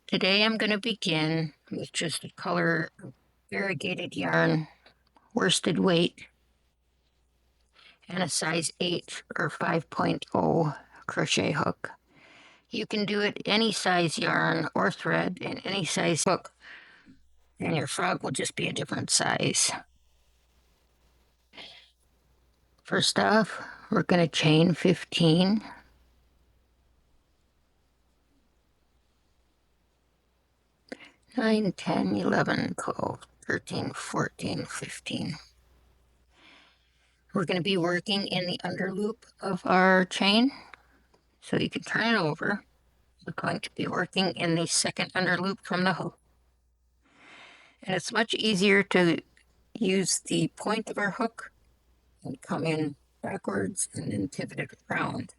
Today I'm going to begin with just a color variegated yarn, worsted weight, and a size 8 or 5.0 crochet hook. You can do it any size yarn or thread and any size hook, and your frog will just be a different size. First off, we're going to chain 15. Nine, 10, 11, 12, 13, 14, 15. We're going to be working in the under loop of our chain, so you can turn it over. We're going to be working in the second under loop from the hook. And it's much easier to use the point of our hook and come in backwards and then pivot it around.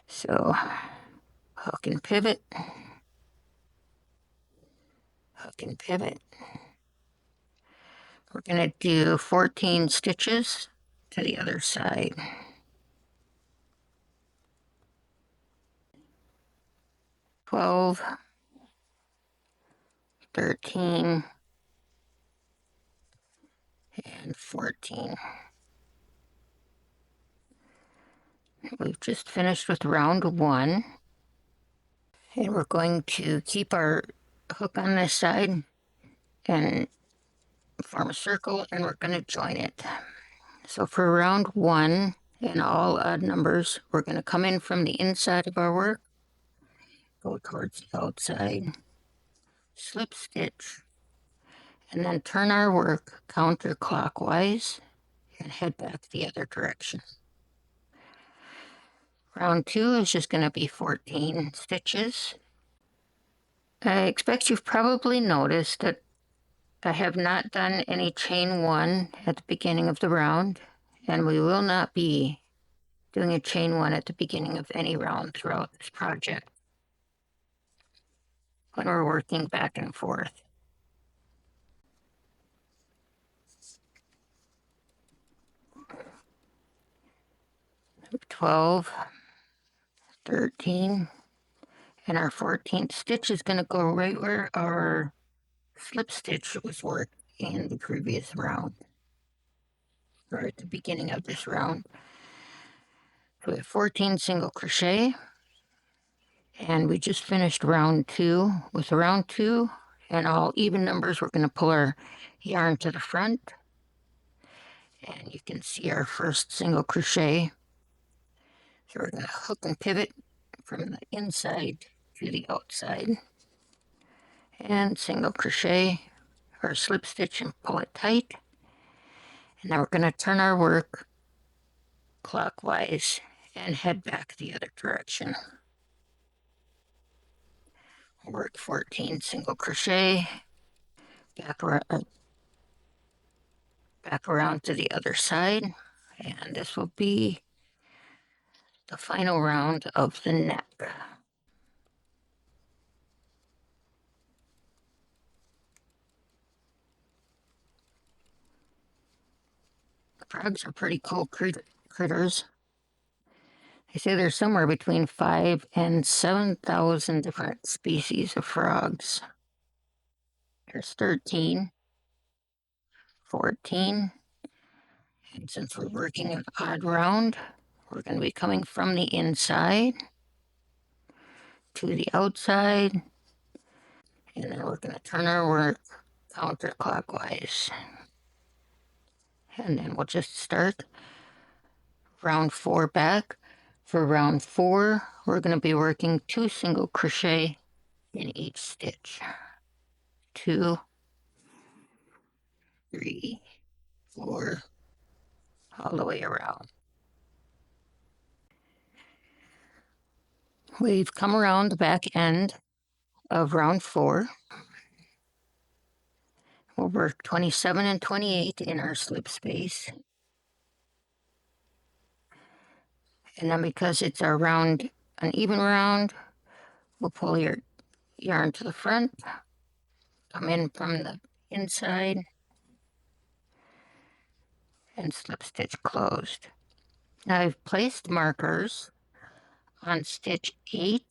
So hook and pivot, hook and pivot. We're going to do 14 stitches to the other side. 12, 13, and 14. We've just finished with round 1. And we're going to keep our hook on this side and form a circle, and we're going to join it. So for round 1 and all odd numbers, we're going to come in from the inside of our work, go towards the outside, slip stitch, and then turn our work counterclockwise and head back the other direction. Round 2 is just going to be 14 stitches. I expect you've probably noticed that I have not done any chain 1 at the beginning of the round, and we will not be doing a chain 1 at the beginning of any round throughout this project when we're working back and forth. 12, 13, and our 14th stitch is going to go right where our slip stitch was worked in the previous round, or at the beginning of this round. So we have 14 single crochet, and we just finished round 2. With round 2 and all even numbers, we're going to pull our yarn to the front, and you can see our first single crochet. So we're going to hook and pivot from the inside to the outside, and single crochet or slip stitch and pull it tight. And then we're going to turn our work clockwise and head back the other direction. Work 14 single crochet, back around to the other side, and this will be the final round of the neck. Frogs are pretty cool critters. They say there's somewhere between 5,000 and 7,000 different species of frogs. There's 13, 14, and since we're working an odd round, we're going to be coming from the inside to the outside, and then we're going to turn our work counterclockwise. And then we'll just start round 4 back. For round 4, we're going to be working 2 single crochet in each stitch. 2, 3, 4, all the way around. We've come around the back end of round 4. We'll work 27 and 28 in our slip space. And then because it's our round, an even round, we'll pull your yarn to the front, come in from the inside, and slip stitch closed. Now I've placed markers on stitch 8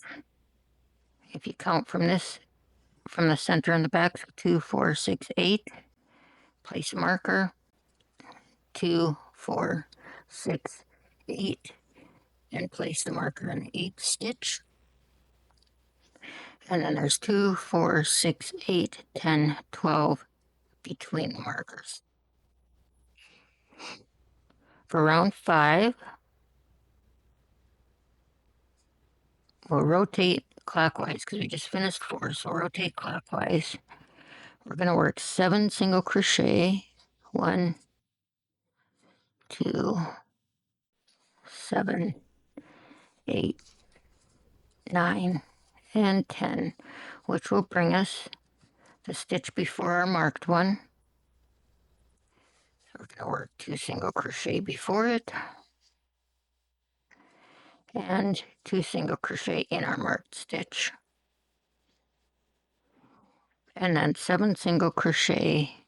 If you count from this, from the center and the back, so 2, 4, 6, 8, place a marker, 2, 4, 6, 8, and place the marker in the 8th stitch. And then there's 2, 4, 6, 8, 10, 12 between the markers. For round 5, we'll rotate clockwise because we just finished 4, so rotate clockwise. We're going to work 7 single crochet, 1, 2, 7, 8, 9, and 10, which will bring us the stitch before our marked one. So we're going to work 2 single crochet before it, and 2 single crochet in our marked stitch, and then 7 single crochet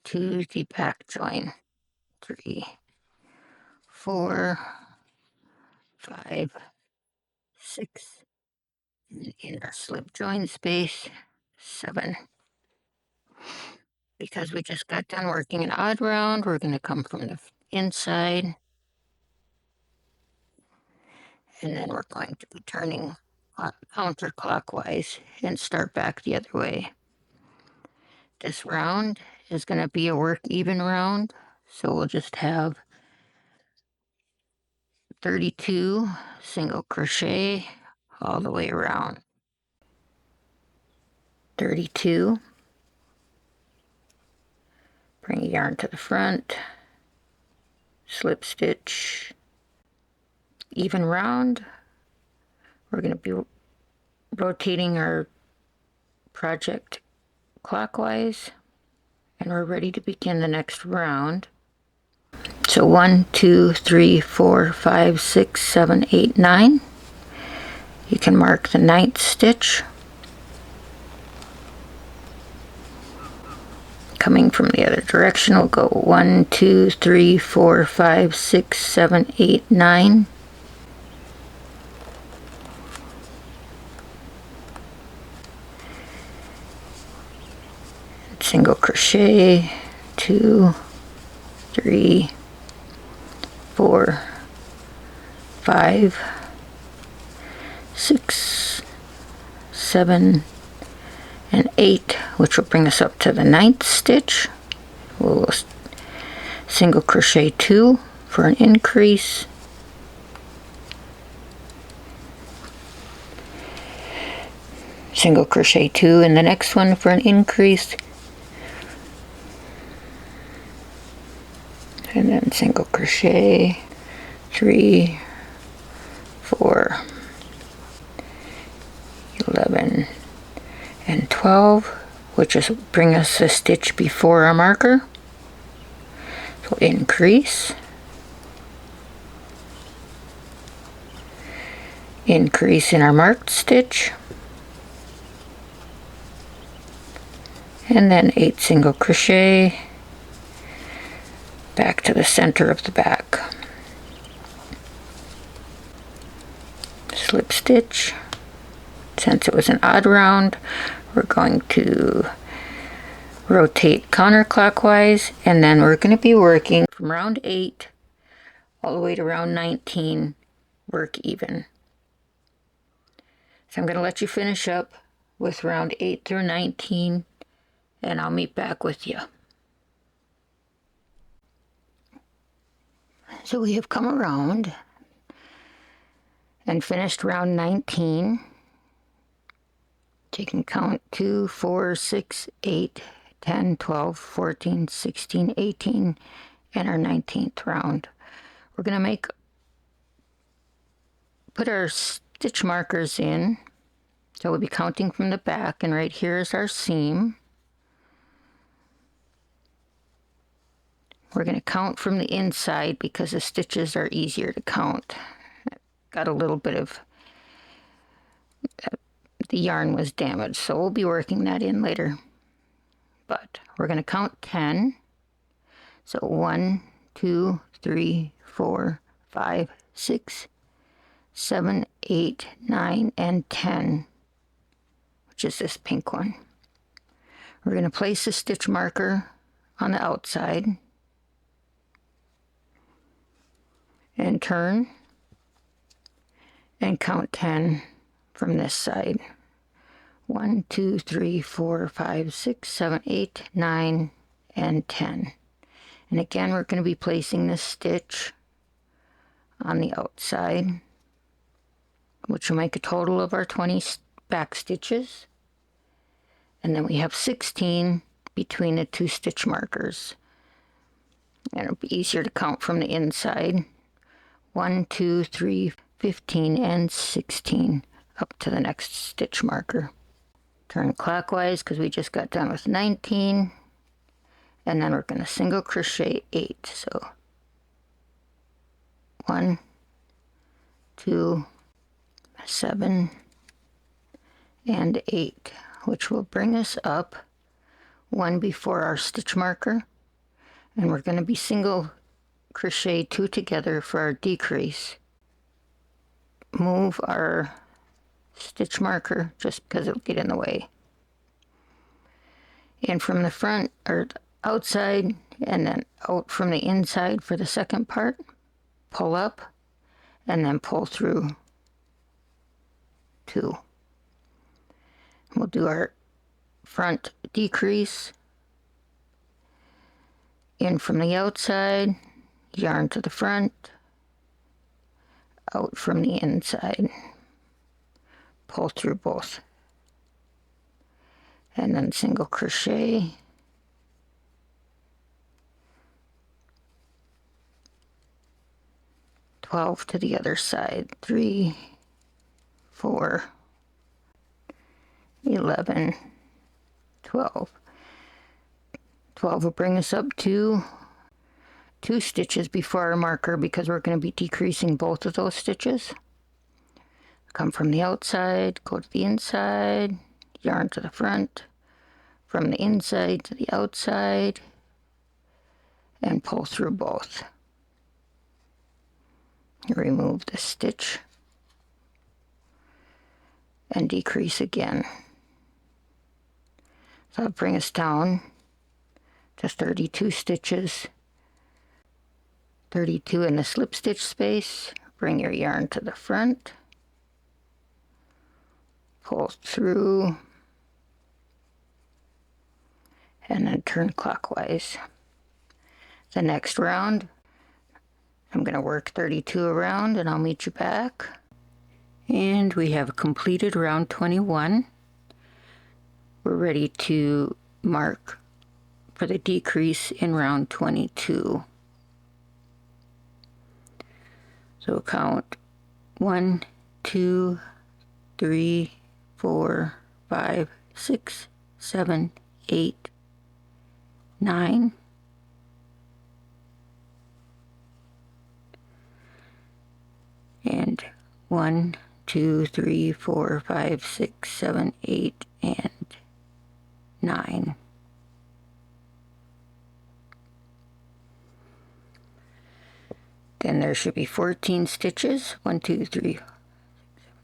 to the back join, 3, 4, 5, 6, and in our slip join space, 7. Because we just got done working an odd round, we're going to come from the inside, and then we're going to be turning counterclockwise and start back the other way. This round is going to be a work even round, so we'll just have 32 single crochet all the way around. 32. Bring a yarn to the front, slip stitch, even round. We're going to be rotating our project clockwise, and we're ready to begin the next round. So 1, 2, 3, 4, 5, 6, 7, 8, 9. You can mark the 9th stitch. Coming from the other direction, we'll go 1, 2, 3, 4, 5, 6, 7, 8, 9. Single crochet, 2, 3, 4, 5, 6, 7, and 8, which will bring us up to the 9th stitch. We'll single crochet 2 for an increase, single crochet 2 in the next one for an increase, and then single crochet 3, 4, 11, and 12, which is bring us a stitch before our marker. So increase, increase in our marked stitch, and then 8 single crochet back to the center of the back, slip stitch. Since it was an odd round, we're going to rotate counterclockwise, and then we're going to be working from round 8 all the way to round 19, work even. So I'm going to let you finish up with round 8 through 19, and I'll meet back with you. So we have come around and finished round 19. You can count 2, 4, 6, 8, 10, 12, 14, 16, 18, and our 19th round. We're going to put our stitch markers in. So we'll be counting from the back, and right here is our seam. We're going to count from the inside because the stitches are easier to count. Got a little bit of the yarn was damaged, so we'll be working that in later. But we're going to count 10. So 1, 2, 3, 4, 5, 6, 7, 8, 9, and 10. which is this pink one. We're going to place a stitch marker on the outside and turn and count 10 from this side. 1, 2, 3, 4, 5, 6, 7, 8, 9, and 10. And again, we're going to be placing this stitch on the outside, which will make a total of our 20 back stitches. And then we have 16 between the 2 stitch markers. And it'll be easier to count from the inside. 1, 2, 3, 15, and 16 up to the next stitch marker. Turn clockwise because we just got done with 19. And then we're going to single crochet 8. So 1, 2, 7, and 8, which will bring us up one before our stitch marker. And we're going to be single crochet 2 together for our decrease. Move our stitch marker just because it'll get in the way. And from the front or outside and then out from the inside for the second part, pull up and then pull through 2. We'll do our front decrease, in from the outside, yarn to the front, out from the inside, pull through both, and then single crochet, $12 to the other side, 3, 4, 11, 12. 12 will bring us up to 2 stitches before our marker because we're going to be decreasing both of those stitches. Come from the outside, go to the inside, yarn to the front, from the inside to the outside, and pull through both. Remove the stitch and decrease again. So that'll bring us down to 32 stitches, 32 in the slip stitch space. Bring your yarn to the front, pull through, and then turn clockwise. The next round, I'm going to work 32 around and I'll meet you back. And we have completed round 21. We're ready to mark for the decrease in round 22. So count 1, 2, 3, 4, 5, 6, 7, 8, 9. And 1, 2, 3, 4, 5, 6, 7, 8, and 9. Then there should be 14 stitches. 1, 2, 3,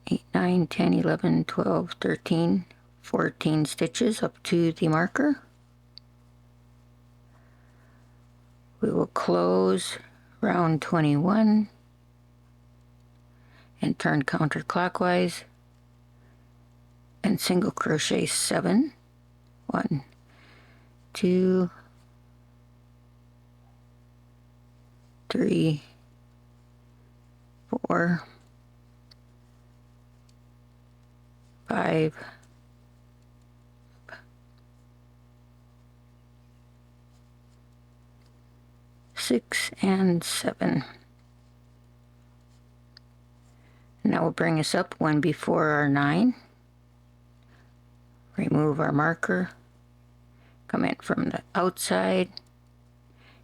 8, 9, 10, 11, 12, 13, 14 stitches up to the marker. We will close round 21 and turn counterclockwise and single crochet 7. 1, 2, 3, 4, 5, 6, and 7. And that will bring us up one before our 9. Remove our marker, come in from the outside,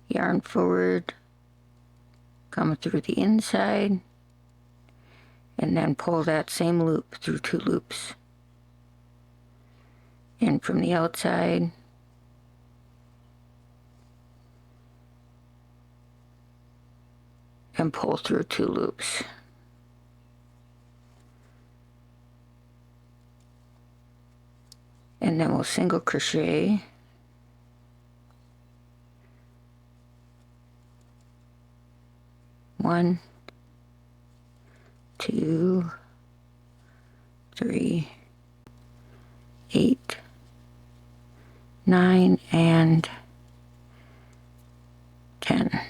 yarn forward, come through the inside, and then pull that same loop through 2 loops. In from the outside, and pull through 2 loops. and then we'll single crochet, one, two, three, 8, 9, and 10,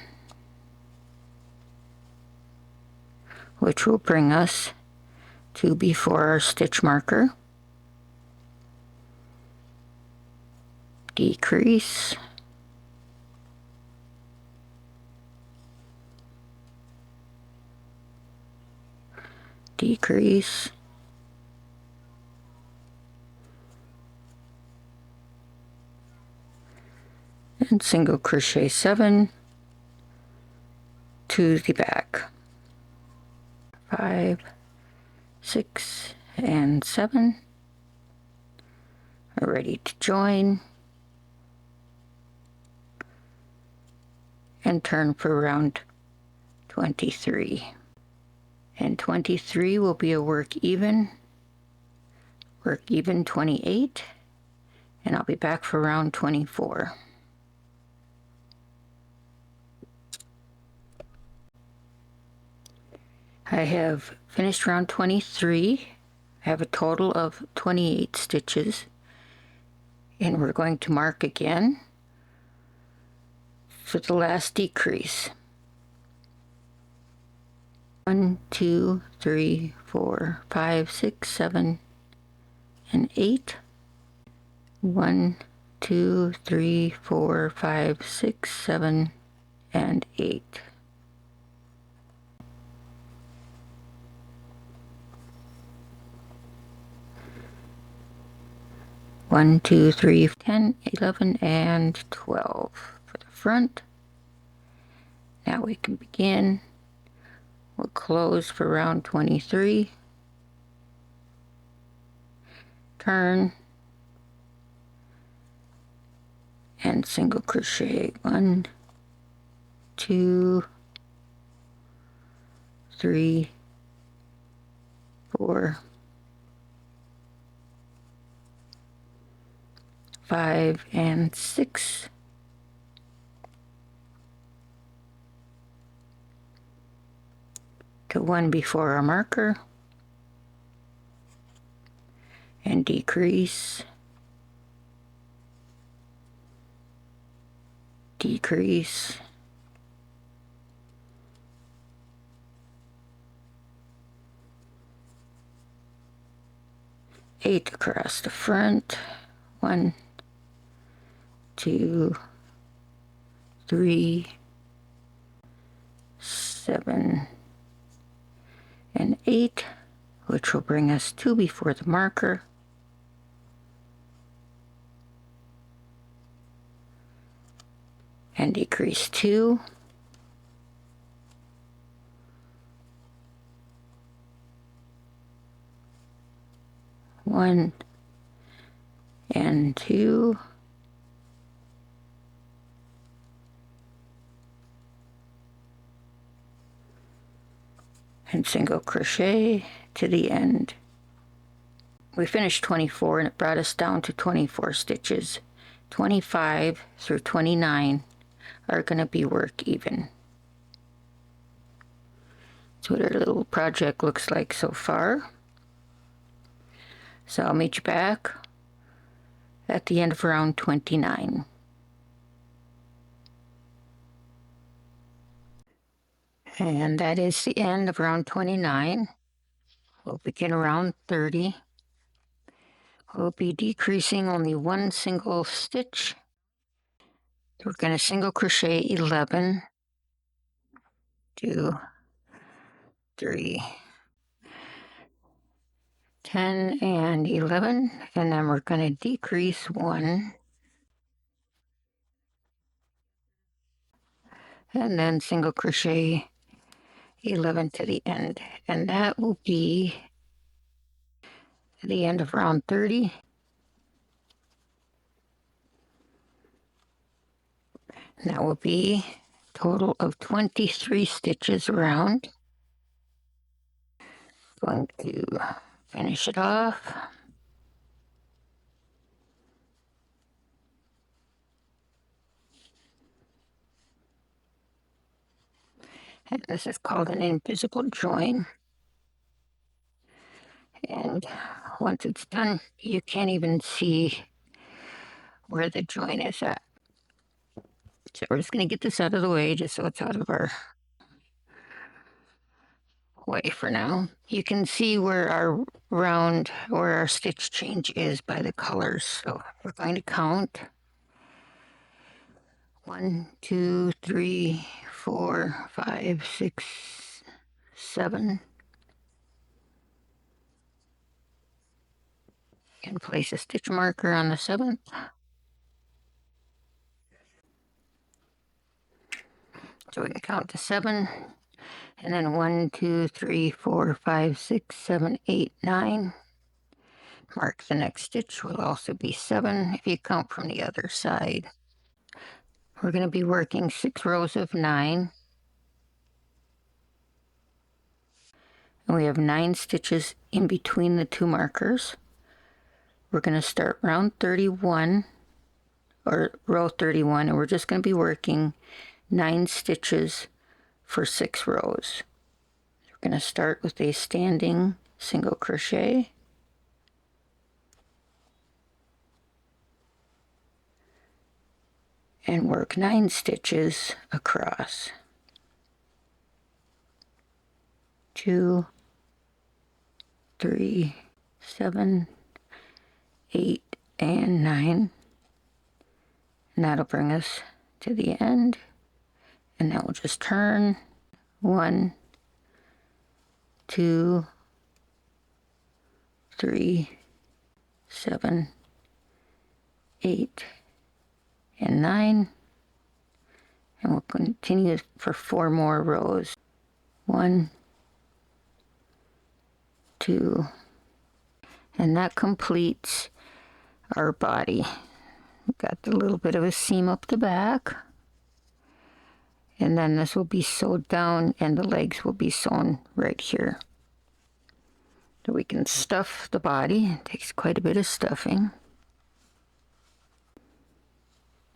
which will bring us to before our stitch marker. Decrease, decrease, and single crochet 7 to the back. 5, 6, and 7 are ready to join, and turn for round 23. And 23 will be a work even 28, and I'll be back for round 24. I have finished round 23. I have a total of 28 stitches, and we're going to mark again for the last decrease. 1, 2, 3, 4, 5, 6, 7, and 8. 1, 2, 3, 4, 5, 6, 7, and 8. One, 2, 3, 10, 11, and 12 for the front. Now we can begin. We'll close for round 23. Turn. And single crochet 1, 2, 3, 4, 5, and 6. To one before our marker, and decrease, decrease, eight across the front. 1, 2, 3, 7, and 8, which will bring us 2 before the marker. And decrease 2. One and 2. And single crochet to the end. We finished 24 and it brought us down to 24 stitches. 25 through 29 are going to be work even. That's what our little project looks like so far. So I'll meet you back at the end of round 29. And that is the end of round 29. We'll begin around 30. We'll be decreasing only one single stitch. We're going to single crochet 11, 2, 3, 10, and 11, and then we're going to decrease 1, and then single crochet 11 to the end, and that will be the end of round 30. And that will be a total of 23 stitches around. Going to finish it off. And this is called an invisible join. And once it's done, you can't even see where the join is at. So we're just going to get this out of the way just so it's out of our way for now. You can see where our stitch change is by the colors. So we're going to count 1, 2, 3, 4, 5, 6, 7. And place a stitch marker on the 7th. So we can count to 7. And then 1, 2, 3, 4, 5, 6, 7, 8, 9. Mark the next stitch will also be 7 if you count from the other side. We're going to be working 6 rows of 9. And we have 9 stitches in between the 2 markers. We're going to start round 31 or row 31, and we're just going to be working 9 stitches for 6 rows. We're going to start with a standing single crochet, and work 9 stitches across. 2, 3, 7, 8, and 9. And that'll bring us to the end. And then we'll just turn 1, 2, 3, 7, 8, and 9. And we'll continue for 4 more rows. 1, 2, and that completes our body. We've got the little bit of a seam up the back, and then this will be sewed down and the legs will be sewn right here. So we can stuff the body. It takes quite a bit of stuffing.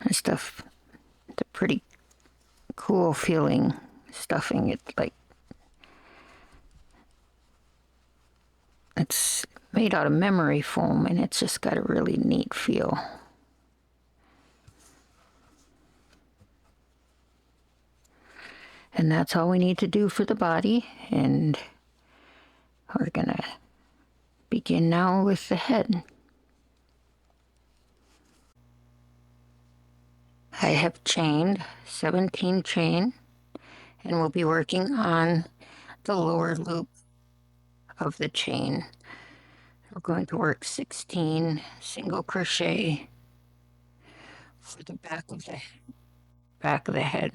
This stuff, it's a pretty cool feeling stuffing it, like it's made out of memory foam, and it's just got a really neat feel. And that's all we need to do for the body, and we're gonna begin now with the head. I have chained 17 chain, and we'll be working on the lower loop of the chain. We're going to work 16 single crochet for the back of the head.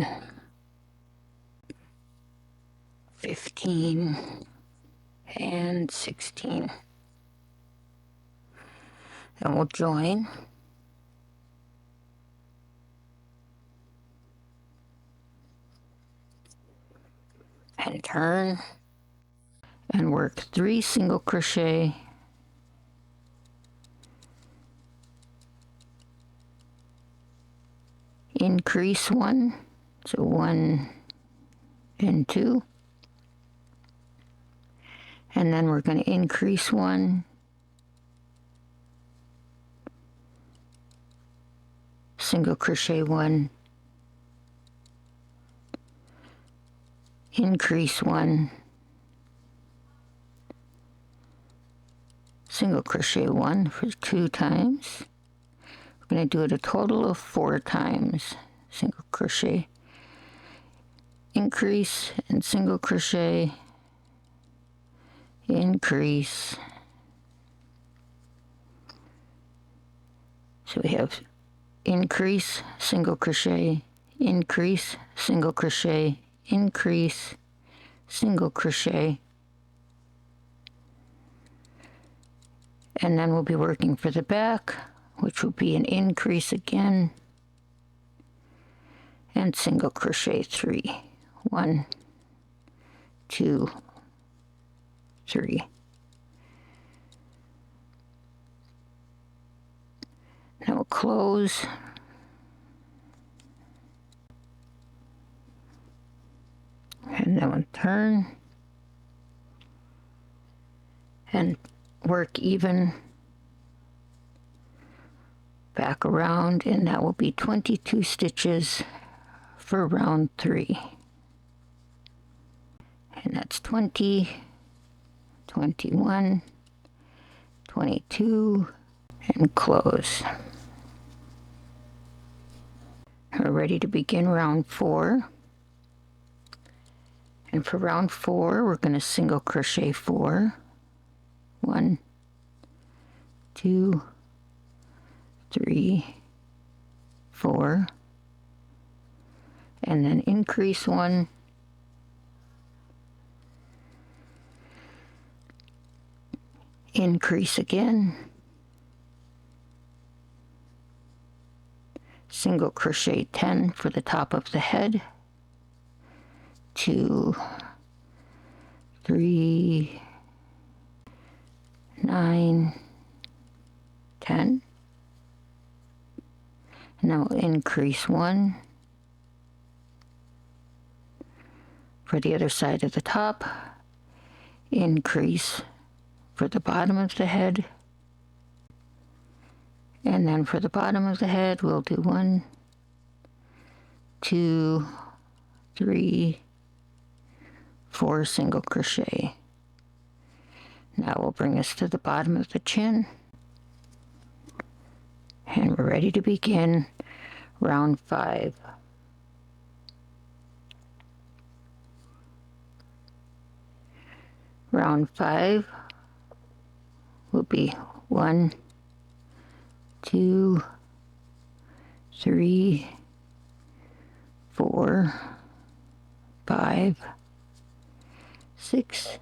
15 and 16. Then we'll join. And turn and work 3 single crochet, increase 1, so 1 and 2, and then we're going to increase 1, single crochet 1, increase 1, single crochet 1 for 2 times. We're going to do it a total of 4 times. Single crochet, increase, and single crochet, increase. So we have increase, single crochet, increase, single crochet, increase, single crochet, and then we'll be working for the back, which will be an increase again, and single crochet 3. 1, 2, 3. Now we'll close, and turn and work even back around, and that will be 22 stitches for round 3. And that's 20, 21, 22, and close. We're ready to begin round 4. And for round 4, we're going to single crochet 4. 1, 2, 3, 4, and then increase 1, increase again, single crochet 10 for the top of the head, 2, 3, 9, 10, and now increase 1 for the other side of the top, increase for the bottom of the head, and then for the bottom of the head we'll do 1, 2, 3, 4 single crochet. That will bring us to the bottom of the chin, and we're ready to begin round 5. Round 5 will be 1, 2, 3, 4, 5, 6,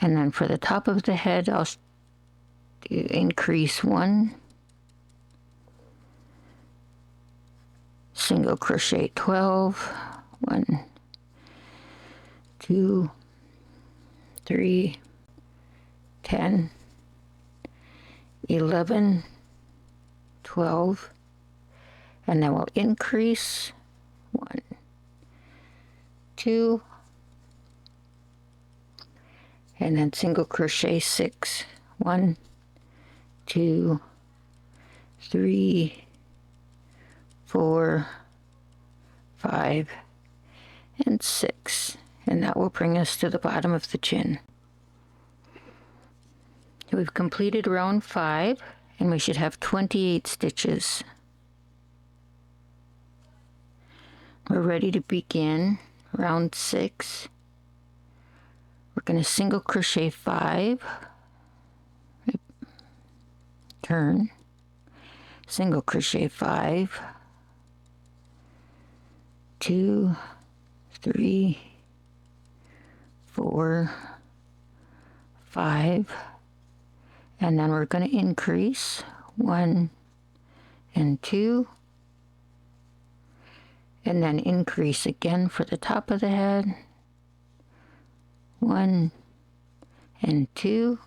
and then for the top of the head I'll do increase 1, single crochet 12, 1, 2, 3, 10, 11, 12, and then we'll increase 1, 2, and then single crochet 6, 1, 2, 3, 4, 5, and 6, and that will bring us to the bottom of the chin. We've completed round 5, and we should have 28 stitches. We're ready to begin round 6. We're going to single crochet 5, turn, single crochet 5, 2, 3, 4, 5, and then we're going to increase 1 and 2, and then increase again for the top of the head, 1 and 2,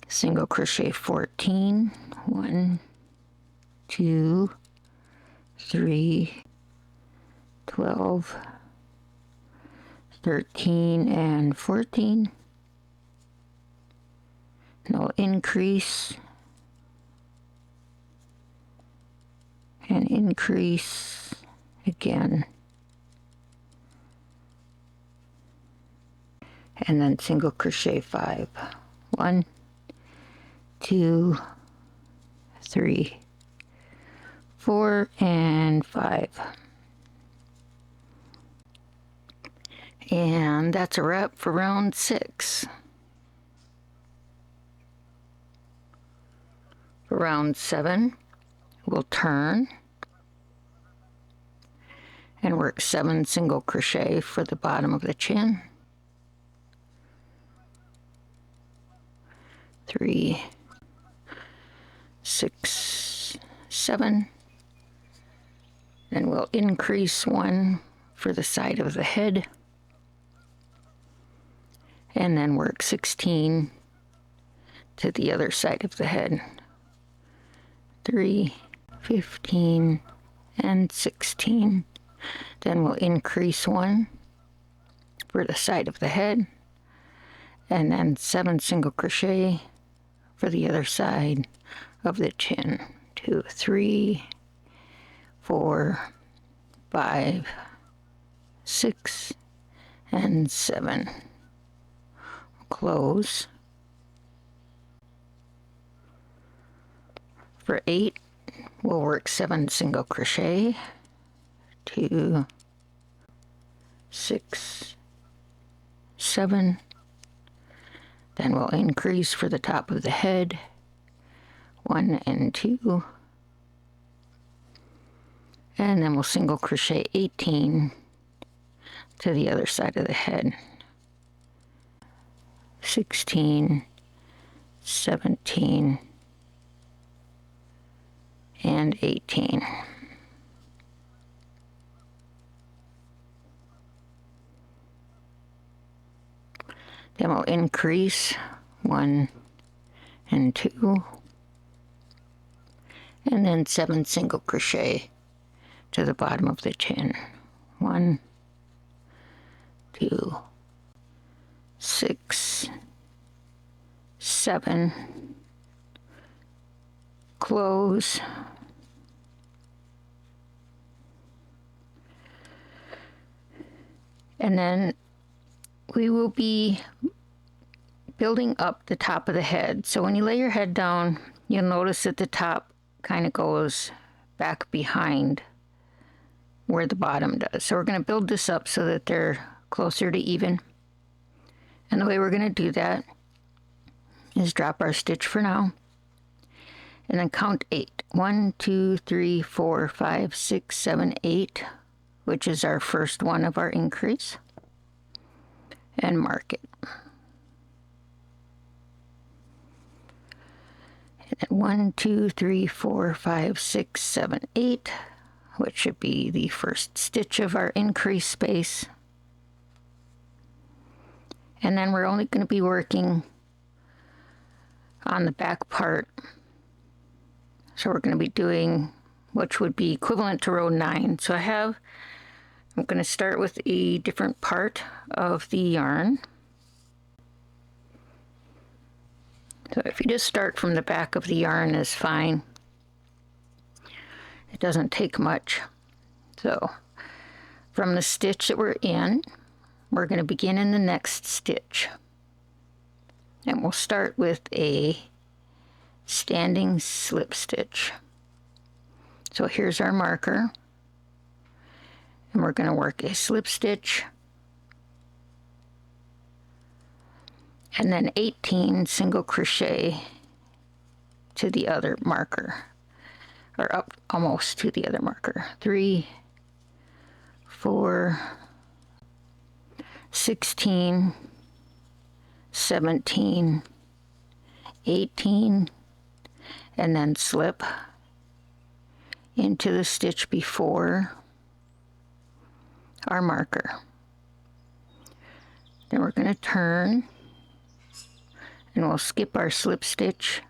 single crochet 14, 1, 2, 3, 12, 13, and 14. And I'll increase and increase again, and then single crochet 5, 1, 2, 3, 4, and 5. And that's a wrap for round 6. For round 7, we'll turn and work 7 single crochet for the bottom of the chin, 3, 6, 7, then we'll increase 1 for the side of the head, and then work 16 to the other side of the head, 3, 15, and 16. Then we'll increase 1 for the side of the head, and then 7 single crochet for the other side of the chin. 2, 3, 4, 5, 6, and 7. Close. For 8, we'll work 7 single crochet. 2, 6, 7. Then we'll increase for the top of the head. 1 and 2. And then we'll single crochet 18 to the other side of the head. 16, 17, and 18. Then we'll increase 1 and 2, and then 7 single crochet to the bottom of the chin. 1, 2, 6, 7, close, and then we will be building up the top of the head. So when you lay your head down, you'll notice that the top kind of goes back behind where the bottom does. So we're going to build this up so that they're closer to even. And the way we're going to do that is drop our stitch for now, and then count 8. 1, 2, 3, 4, 5, 6, 7, 8, which is our first one of our increase, and mark it. And then 1, 2, 3, 4, 5, 6, 7, 8, which should be the first stitch of our increase space. And then we're only going to be working on the back part. So we're going to be doing, which would be equivalent to row 9. So I'm going to start with a different part of the yarn. So if you just start from the back of the yarn is fine. It doesn't take much. So from the stitch that we're in, we're going to begin in the next stitch. And we'll start with a standing slip stitch. So here's our marker. And we're going to work a slip stitch, and then 18 single crochet to the other marker, or up almost to the other marker. 3, 4, 16, 17, 18, and then slip into the stitch before our marker. Then we're going to turn, and we'll skip our slip stitch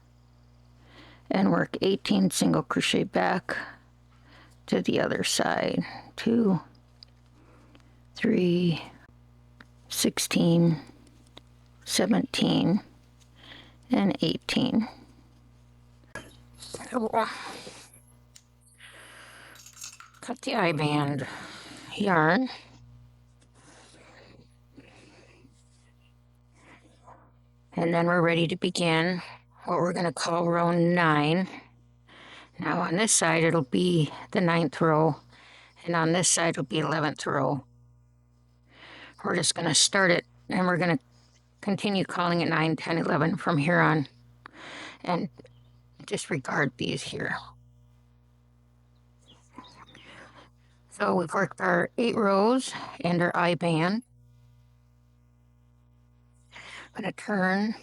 and work 18 single crochet back to the other side. 2, 3, 16, 17, and 18. So we'll cut the eye band yarn, and then we're ready to begin what we're going to call row 9. Now on this side it'll be the 9th row, and on this side it'll be 11th row. We're just going to start it, and we're going to continue calling it 9, 10, 11 from here on, and disregard these here. So we've worked our 8 rows and our eye band. I'm going to turn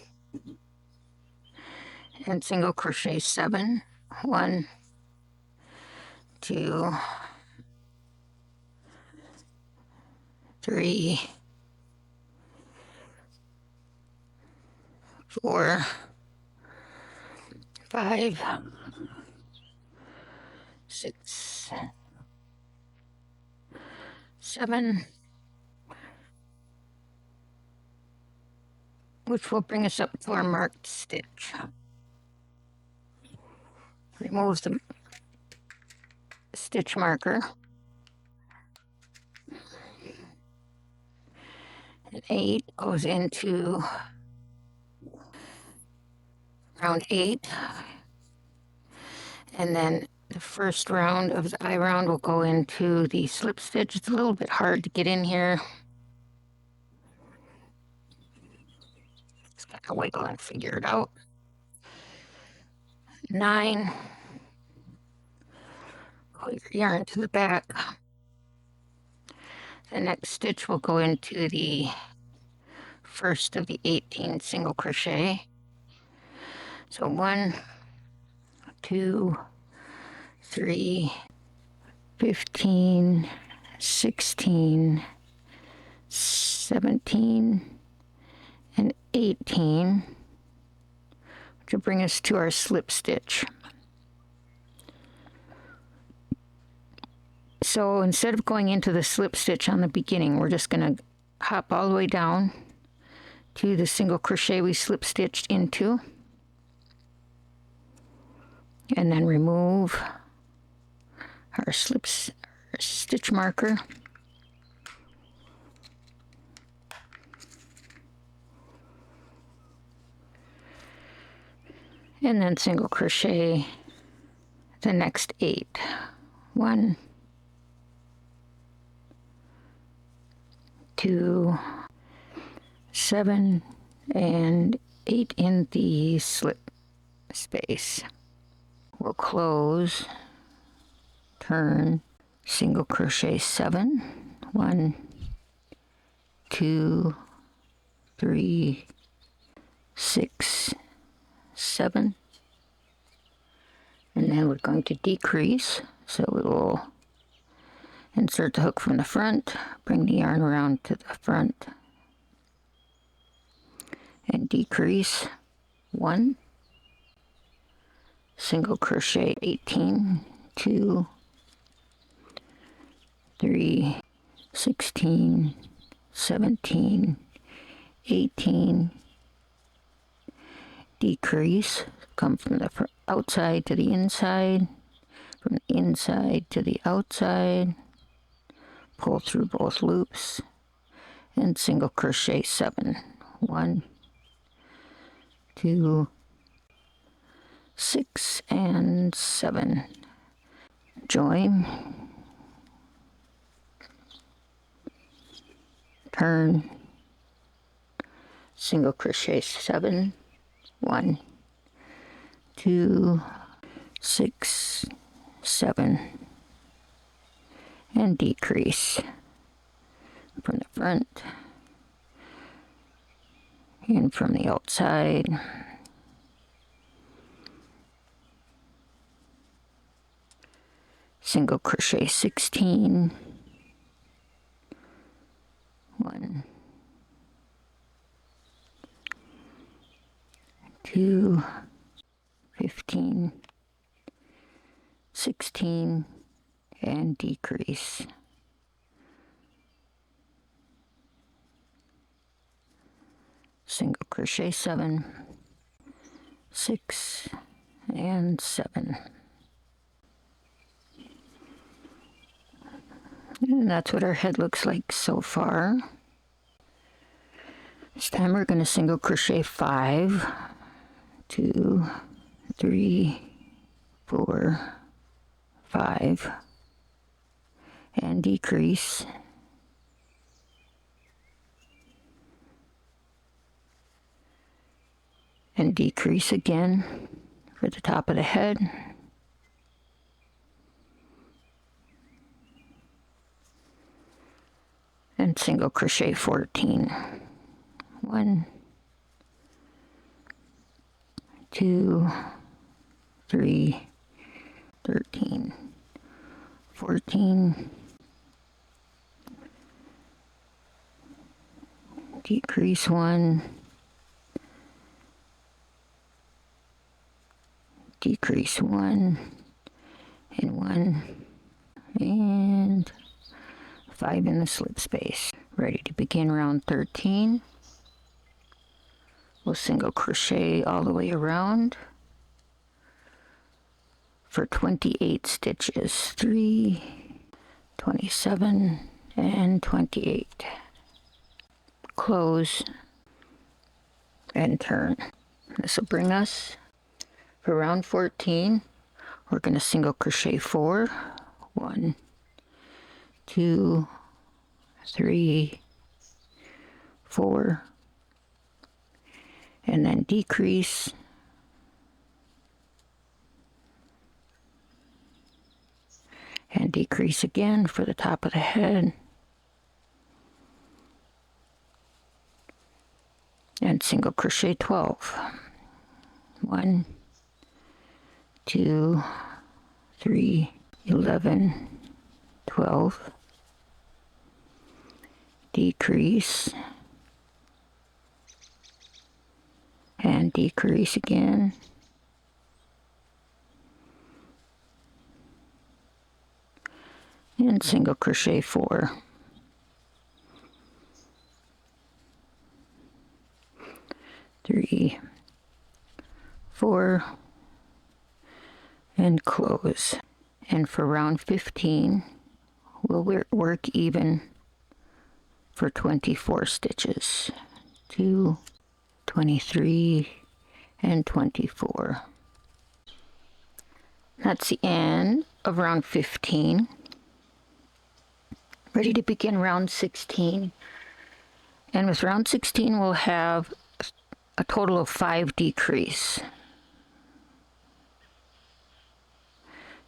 and single crochet 7. 1, 2, 3, 4, 5, 6, 7, which will bring us up to our marked stitch. Remove the stitch marker. And 8 goes into round 8. And then the first round of the eye round will go into the slip stitch. It's a little bit hard to get in here. Just gotta wiggle and figure it out. 9. Pull your yarn to the back. The next stitch will go into the first of the 18 single crochet. So 1, 2, 3, 15, 16, 17, and 18, which will bring us to our slip stitch. So instead of going into the slip stitch on the beginning, we're just going to hop all the way down to the single crochet we slip stitched into, and then remove our stitch marker, and then single crochet the next 8. 1, 2, 7, and 8 in the slip space. We'll close, turn, single crochet 7, 1, 2, 3, 6, 7, and then we're going to decrease. So we will insert the hook from the front, bring the yarn around to the front, and decrease 1, single crochet 18, 2, 3, 16, 17, 18, decrease, come from the outside to the inside, from the inside to the outside, pull through both loops, and single crochet 7. 1, 2, 6, and 7. Join, turn, single crochet 7, 1, 2, 6, 7, and decrease from the front and from the outside. Single crochet 16, 1, 2, 15, 16, and decrease. Single crochet 7, 6, and 7. And that's what our head looks like so far. This time we're going to single crochet 5, 2, 3, 4, 5, and decrease. And decrease again for the top of the head. And single crochet 14. 1, 2, 3, 13, 14, decrease 1, decrease 1, and 1, and 5 in the slip space. Ready to begin round 13. We'll single crochet all the way around for 28 stitches. 3, 27, and 28. Close and turn. This will bring us for round 14. We're going to single crochet 4. 1, 2, 3, 4, and then decrease, and decrease again for the top of the head, and single crochet 12. 1, 2, 3, 11, 12, decrease, and decrease again, and single crochet 4. 3, 4, and close. And for round 15, we'll work even for 24 stitches. 2, 23, and 24. That's the end of round 15. Ready to begin round 16. And with round 16, we'll have a total of 5 decrease.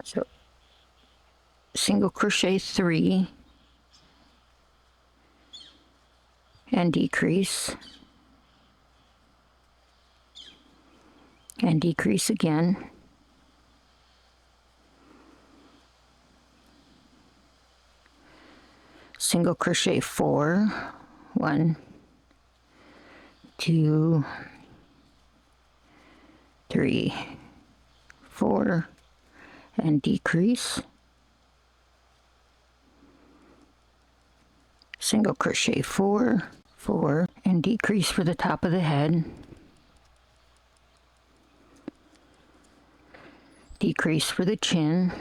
So single crochet 3 and decrease, and decrease again, single crochet 4, 1, 2, 3, 4, and decrease, single crochet 4, 4, and decrease for the top of the head, decrease for the chin,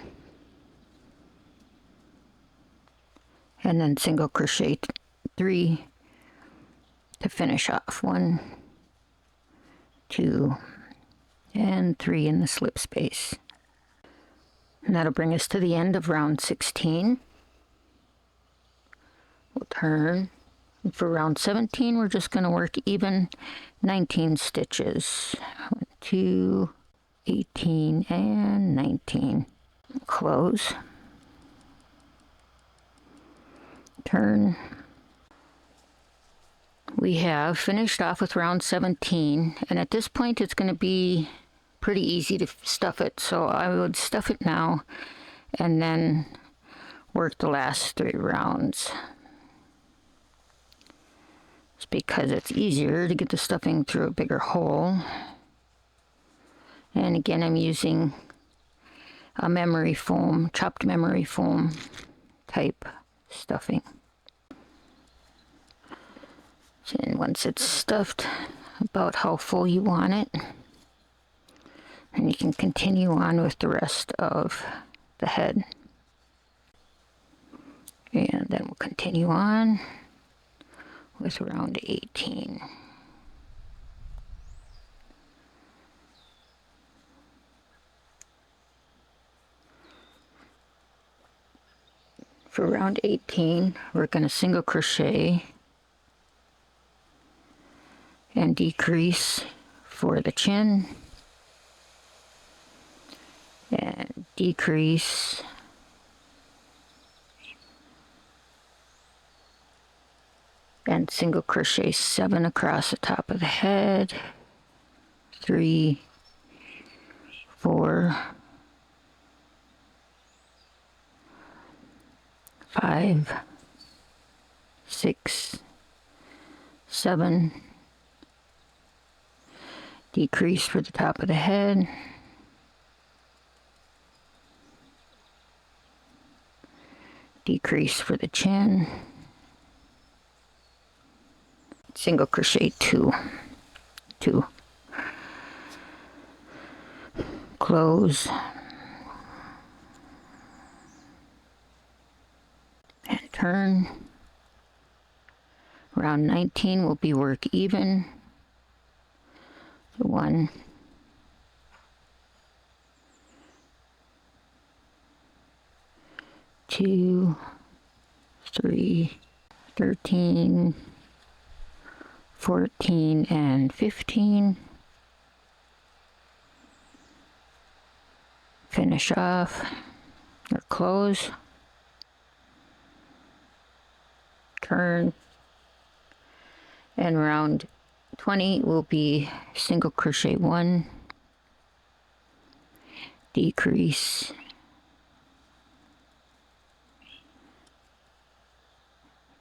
and then single crochet 3 to finish off. 1, 2, and 3 in the slip space. And that'll bring us to the end of round 16. We'll turn. And for round 17, we're just going to work even 19 stitches. 1, 2, 18, and 19. Close. Turn. We have finished off with round 17, and at this point it's going to be pretty easy to stuff it, so I would stuff it now and then work the last 3 rounds. It's because it's easier to get the stuffing through a bigger hole. And again, I'm using a memory foam, chopped memory foam type stuffing. And once it's stuffed about how full you want it, and you can continue on with the rest of the head. And then we'll continue on with round 18. For round 18, we're going to single crochet and decrease for the chin, and decrease, and single crochet 7 across the top of the head, 3, 4, 5, 6, 7, decrease for the top of the head, decrease for the chin, single crochet two, close, and turn. Round 19 will be work even. So 1, 2, 3, 13, 14, and 15. Finish off or close, turn, and round 20 will be single crochet 1, decrease,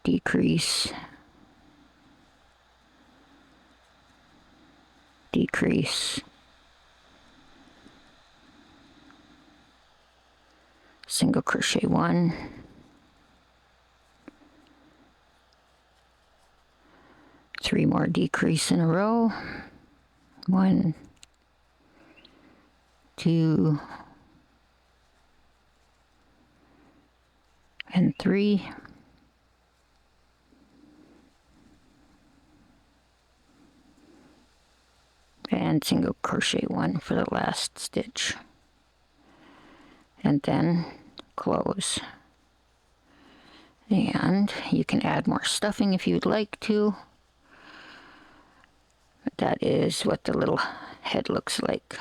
decrease, decrease, single crochet 1, three more decrease in a row, 1, 2, and 3, and single crochet 1 for the last stitch, and then close. And you can add more stuffing if you'd like to. That is what the little head looks like.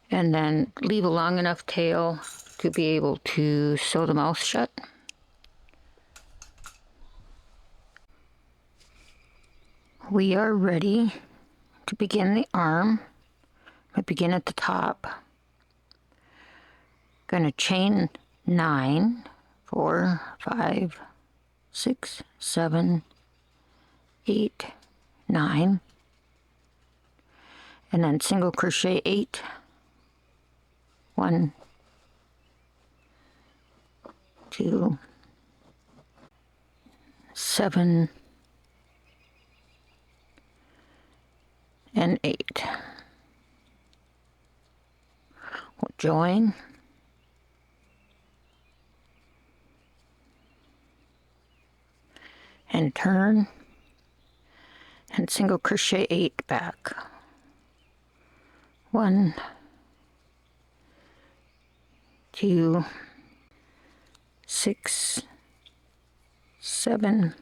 And then leave a long enough tail to be able to sew the mouth shut. We are ready to begin the arm. I begin at the top. Gonna chain 9, 4, 5, 6, 7, 8, 9, and then single crochet 8, 1, 2, 7, and 8. We'll join, and turn, and single crochet 8 back. 1, 2, 6, 7,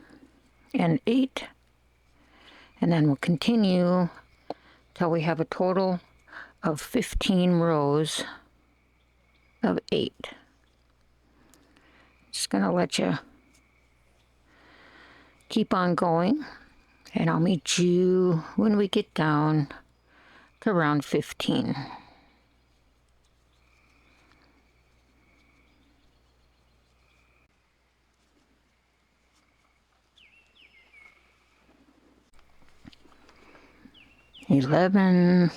and 8, and then we'll continue till we have a total of 15 rows of 8. Just gonna let you keep on going, and I'll meet you when we get down to round 15. $11,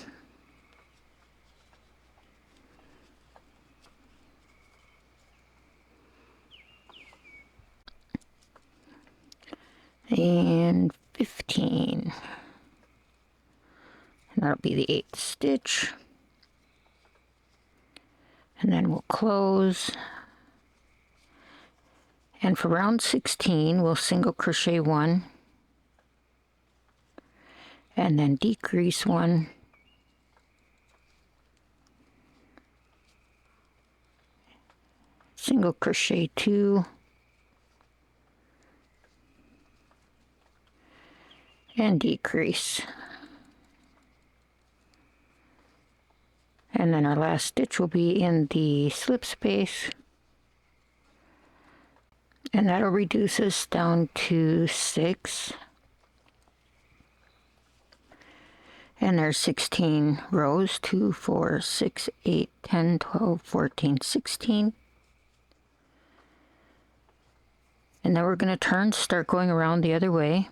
and 15, and that'll be the 8th stitch, and then we'll close, and for round 16 we'll single crochet 1, and then decrease 1, single crochet 2, and decrease. And then our last stitch will be in the slip space, and that'll reduce us down to 6. And there's 16 rows, 2, 4, 6, 8, 10, 12, 14, 16. And then we're going to turn, start going around the other way,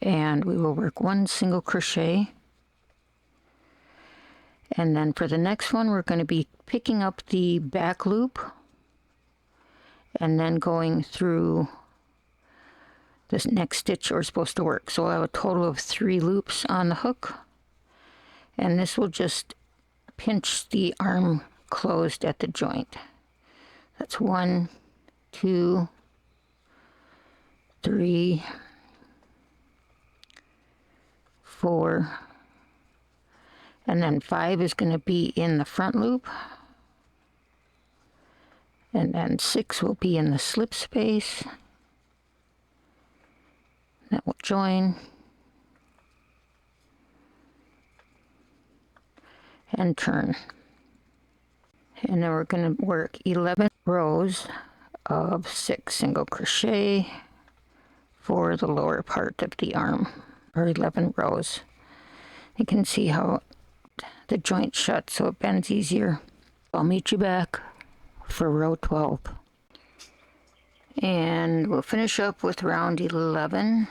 and we will work 1 single crochet, And then for the next one, we're going to be picking up the back loop and then going through this next stitch we're supposed to work. So we'll have a total of 3 loops on the hook, and this will just pinch the arm closed at the joint. That's 1, 2, 3, 4, and then 5 is going to be in the front loop, and then 6 will be in the slip space. That will join and turn. And then we're going to work 11 rows of 6 single crochet for the lower part of the arm, or 11 rows. You can see how the joint shuts so it bends easier. I'll meet you back for row 12. And we'll finish up with round 11,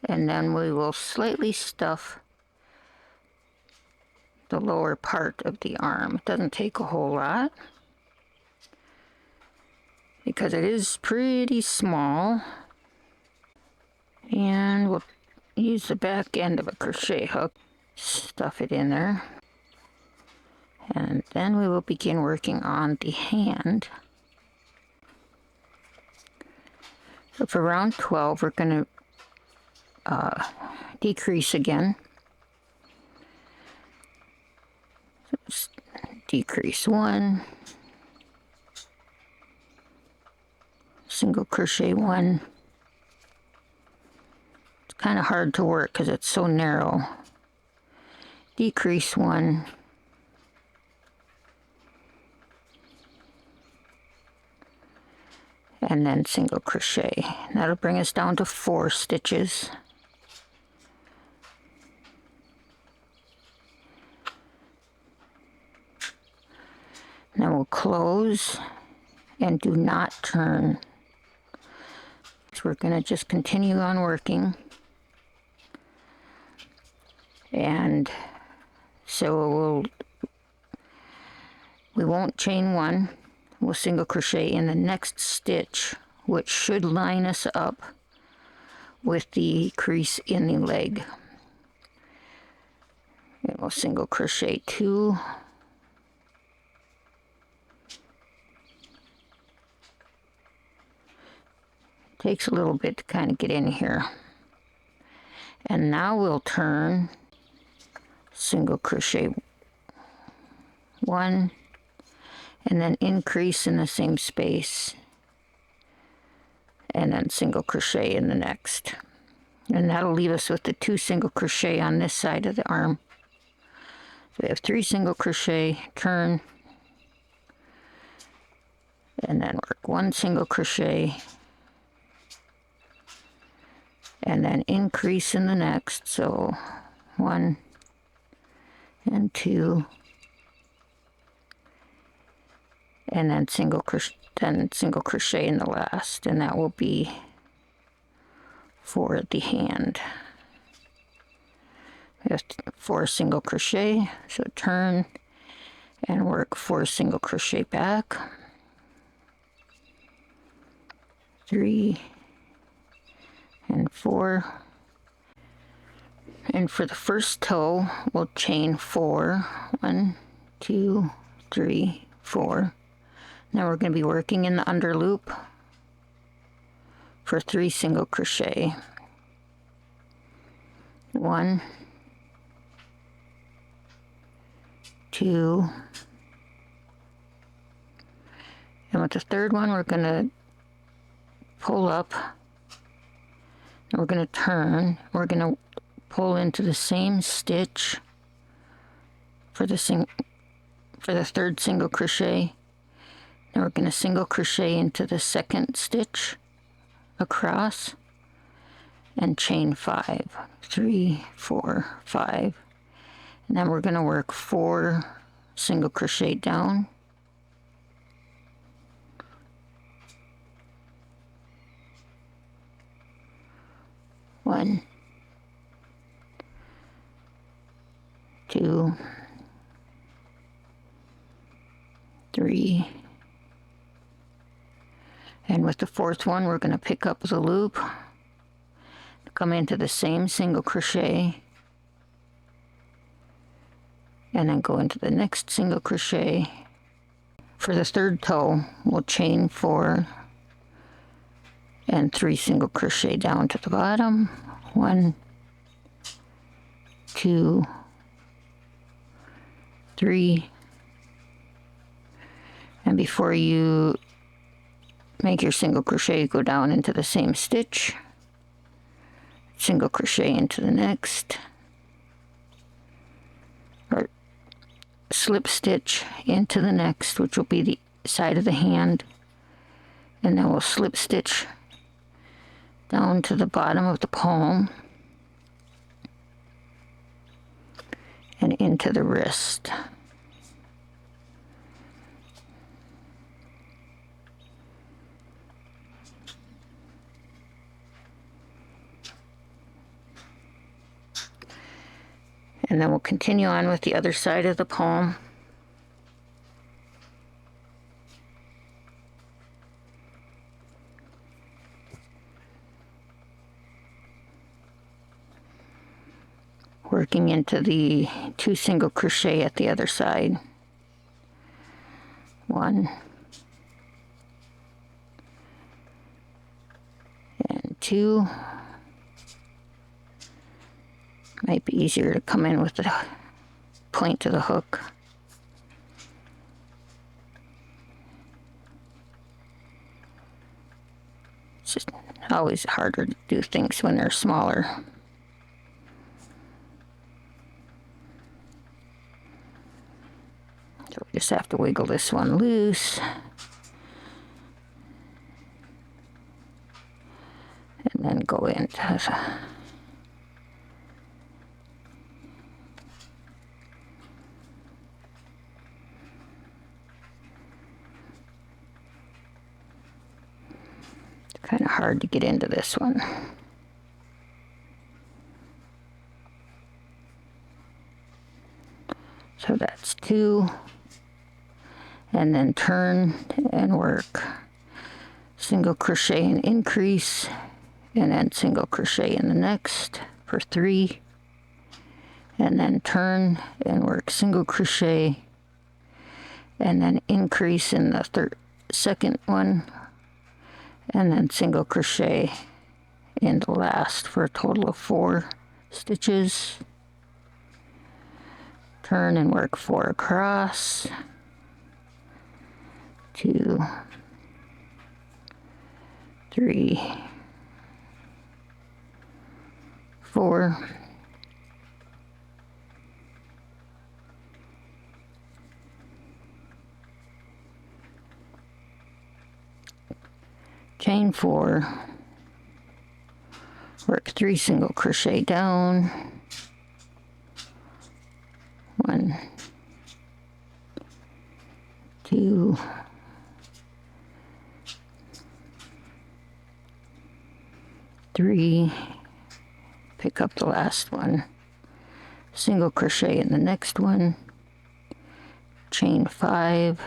and then we will slightly stuff the lower part of the arm. It doesn't take a whole lot because it is pretty small. And we'll use the back end of a crochet hook, stuff it in there, and then we will begin working on the hand. So for round 12, we're going to decrease again. So just decrease 1, single crochet 1. It's kind of hard to work because it's so narrow. Decrease 1, and then single crochet. That'll bring us down to 4 stitches. Then we'll close and do not turn. So we're going to just continue on working. And so we won't chain 1. We'll single crochet in the next stitch, which should line us up with the crease in the leg. And we'll single crochet 2, takes a little bit to kind of get in here. And now we'll turn, single crochet 1, and then increase in the same space, and then single crochet in the next. And that'll leave us with the 2 single crochet on this side of the arm. So we have 3 single crochet, turn, and then work 1 single crochet, and then increase in the next. So 1 and 2, and then single crochet in the last, and that will be for the hand. We have 4 single crochet, so turn and work 4 single crochet back, 3 and 4, and for the first toe we'll chain 4, 1, 2, 3, 4. Now we're going to be working in the under loop for 3 single crochet, 1, 2, and with the third one we're going to pull up, and we're going to turn. We're going to pull into the same stitch for the third single crochet. Now we're going to single crochet into the second stitch across and chain 5, 3, 4, 5, and then we're going to work 4 single crochet down, one, 2, And with the fourth one, we're going to pick up the loop, come into the same single crochet, and then go into the next single crochet. For the third toe, we'll chain 4 and 3 single crochet down to the bottom. 1, 2, 3. And before you make your single crochet, go down into the same stitch, single crochet into the next, or slip stitch into the next, which will be the side of the hand, and then we'll slip stitch down to the bottom of the palm and into the wrist. And then we'll continue on with the other side of the palm. Working into the 2 single crochet at the other side. 1 and 2. Might be easier to come in with the point to the hook. It's just always harder to do things when they're smaller. So we just have to wiggle this one loose. And then go into the kind of hard to get into this one. So that's 2. And then turn and work. Single crochet and increase, and then single crochet in the next for 3. And then turn and work single crochet, and then increase in the second one, and then single crochet in the last for a total of 4 stitches. Turn and work 4 across, 2, 3, 4, chain 4, work 3 single crochet down, 1, 2, 3, pick up the last one, single crochet in the next one, chain 5,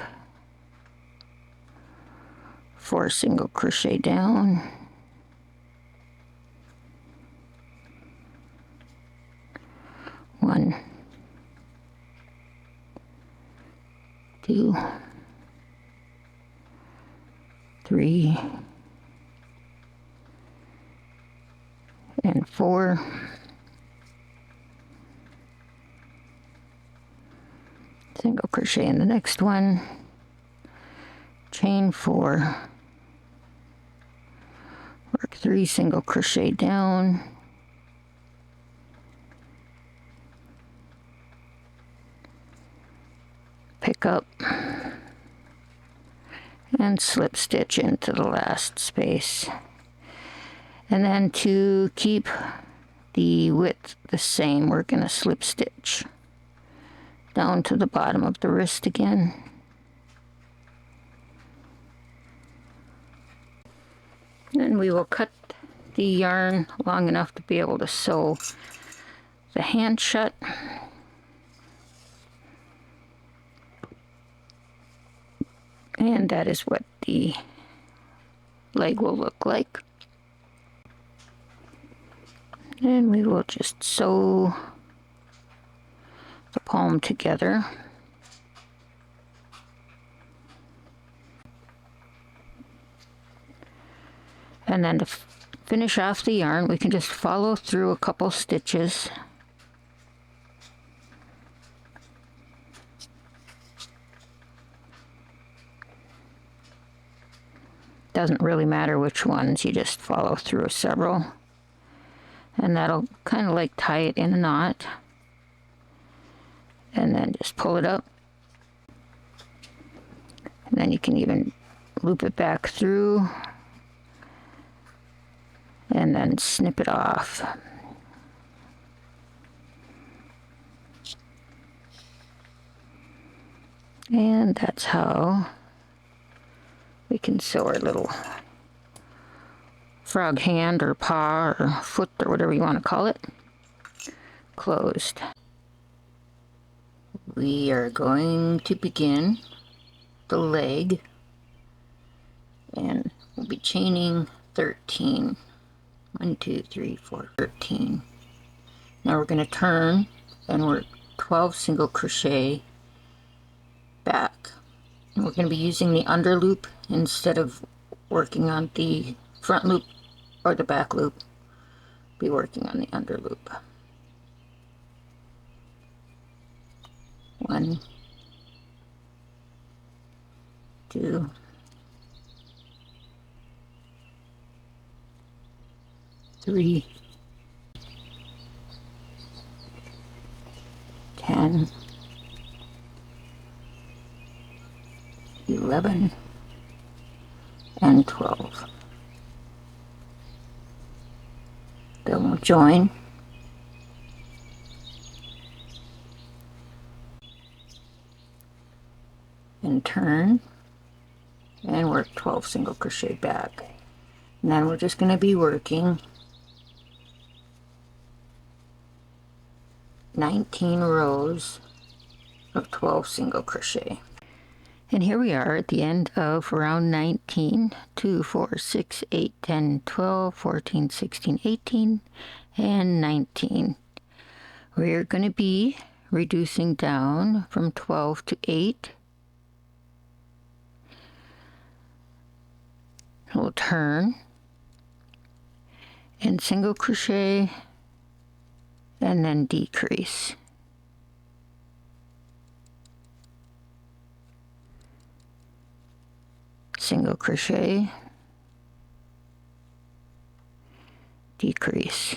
4 single crochet down, 1, 2, 3, and 4. Single crochet in the next one, chain 4, work 3 single crochet down, pick up and slip stitch into the last space. And then to keep the width the same, we're going to slip stitch down to the bottom of the wrist again. Then we will cut the yarn long enough to be able to sew the hand shut. And that is what the leg will look like. And we will just sew the palm together. And then to finish off the yarn, we can just follow through a couple stitches. Doesn't really matter which ones, you just follow through several. And that'll kind of like tie it in a knot. And then just pull it up. And then you can even loop it back through. And then snip it off. And that's how we can sew our little frog hand or paw or foot or whatever you want to call it closed. We are going to begin the leg, and we'll be chaining 13. 1, 2, 3, 4, 13. Now we're going to turn and work 12 single crochet back. And we're going to be using the under loop instead of working on the front loop or the back loop. Be working on the under loop. 1, 2, 3, 10, 11, and 12. Then we'll join. And turn and work 12 single crochet back. And then we're just going to be working 19 rows of 12 single crochet. And here we are at the end of round 19. 2, 4, 6, 8, 10, 12, 14, 16, 18, and 19. We're going to be reducing down from 12 to 8. We'll turn and single crochet and then decrease. Single crochet, decrease.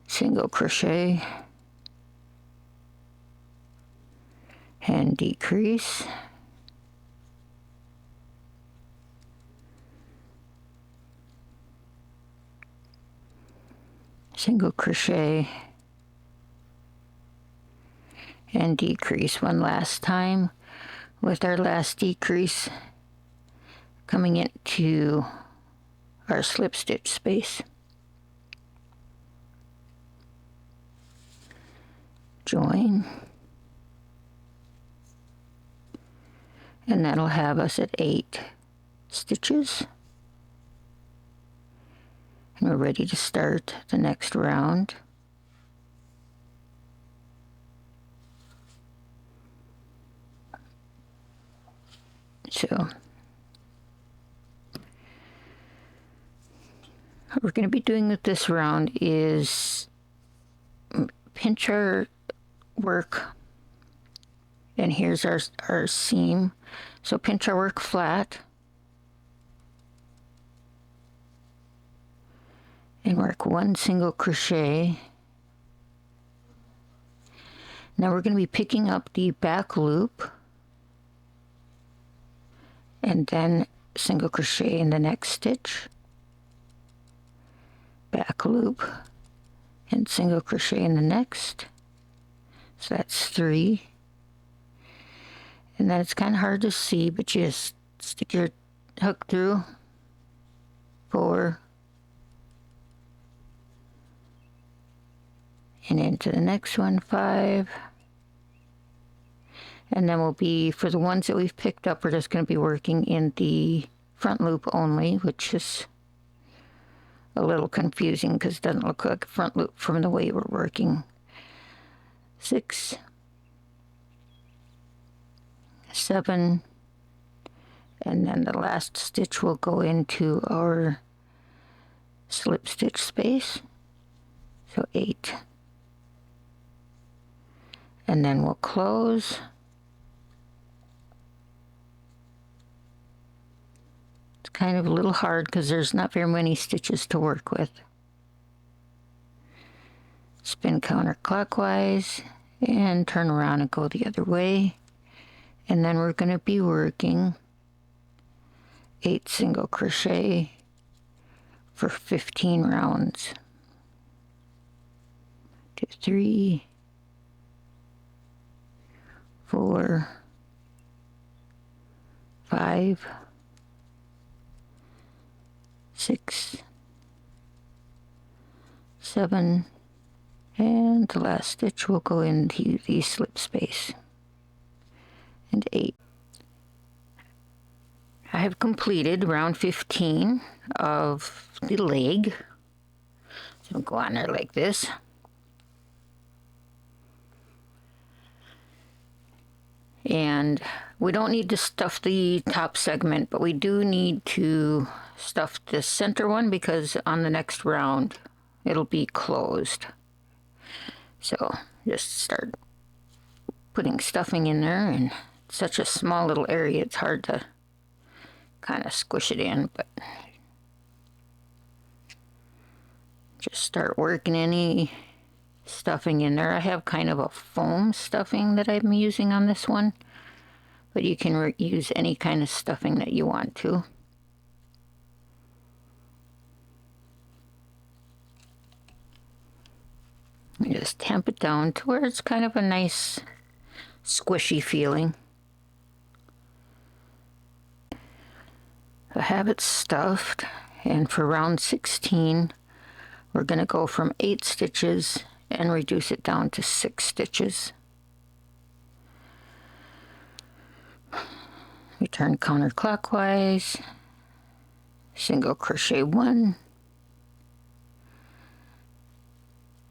Single crochet and decrease. Single crochet and decrease one last time, with our last decrease coming into our slip stitch space. Join, and that'll have us at 8 stitches. And we're ready to start the next round. So what we're going to be doing with this round is pinch our work, and here's our seam. So pinch our work flat and work 1 single crochet. Now we're going to be picking up the back loop and then single crochet in the next stitch, back loop and single crochet in the next. So that's 3. And then it's kind of hard to see, but you just stick your hook through. 4. And into the next one, 5. And then we'll be, for the ones that we've picked up, we're just going to be working in the front loop only, which is a little confusing because it doesn't look like a front loop from the way we're working. 6, 7, and then the last stitch will go into our slip stitch space, so 8, and then we'll close. It's kind of a little hard because there's not very many stitches to work with. Spin counterclockwise and turn around and go the other way, and then we're going to be working 8 single crochet for 15 rounds. 2, 3, 4, 5, 6, 7, and the last stitch will go into the slip space, and 8. I have completed round 15 of the leg. So I'll go on there like this. And we don't need to stuff the top segment, but we do need to stuff this center one because on the next round it'll be closed. So just start putting stuffing in there, and it's such a small little area it's hard to kind of squish it in, but just start working any stuffing in there. I have kind of a foam stuffing that I'm using on this one, but you can use any kind of stuffing that you want to. And just tamp it down to where it's kind of a nice squishy feeling. I have it stuffed, and for round 16 we're going to go from 8 stitches and reduce it down to 6 stitches. We turn counterclockwise, single crochet 1,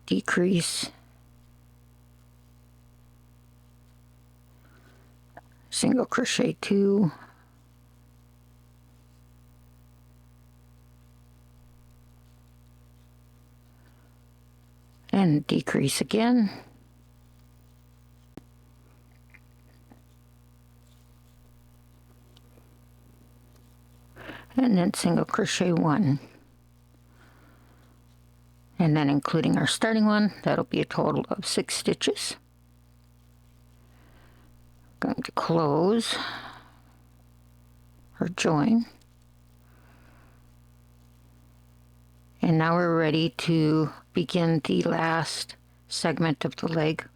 decrease, single crochet 2, and decrease again, and then single crochet 1, and then including our starting one, that'll be a total of 6 stitches. Going to close or join, and now we're ready to begin the last segment of the leg.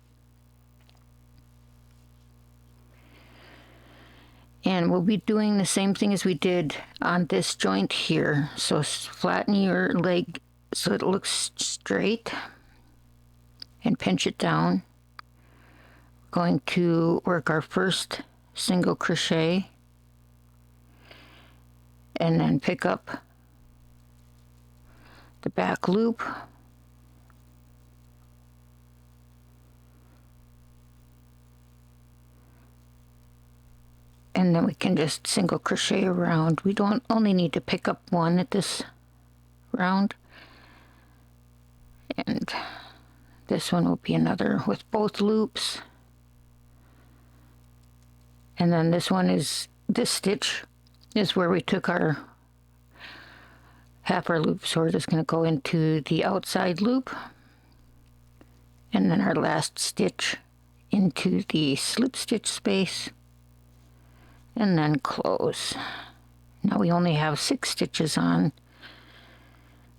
And we'll be doing the same thing as we did on this joint here. So flatten your leg so it looks straight and pinch it down. We're going to work our first single crochet and then pick up the back loop, and then we can just single crochet around. We don't only need to pick up one at this round, and this one will be another with both loops, and then this one is, this stitch is where we took our half our loop, so we're just going to go into the outside loop, and then our last stitch into the slip stitch space, and then close. Now we only have 6 stitches on.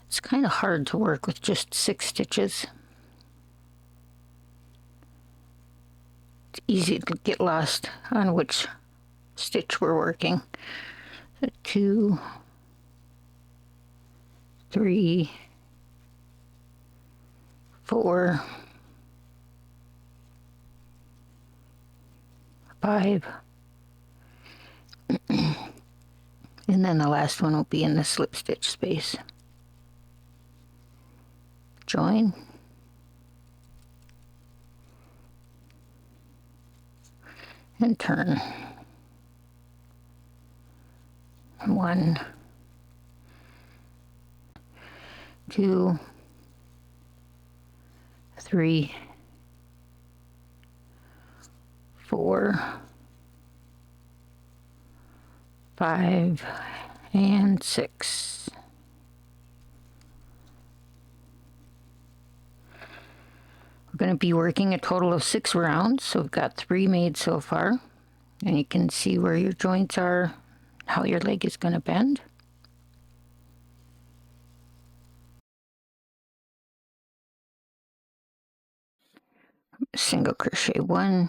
It's kind of hard to work with just 6 stitches. It's easy to get lost on which stitch we're working. So 2, 3, 4, 5. And then the last one will be in the slip stitch space. Join. And turn. 1, 2, 3, 4, 5, and 6. We're going to be working a total of 6 rounds, so we've got 3 made so far. And you can see where your joints are, how your leg is going to bend. Single crochet 1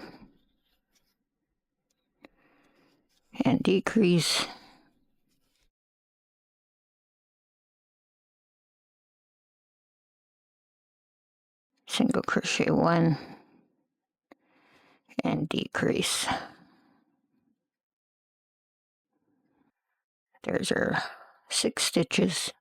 and decrease. Single crochet 1 and decrease. There's our 6 stitches.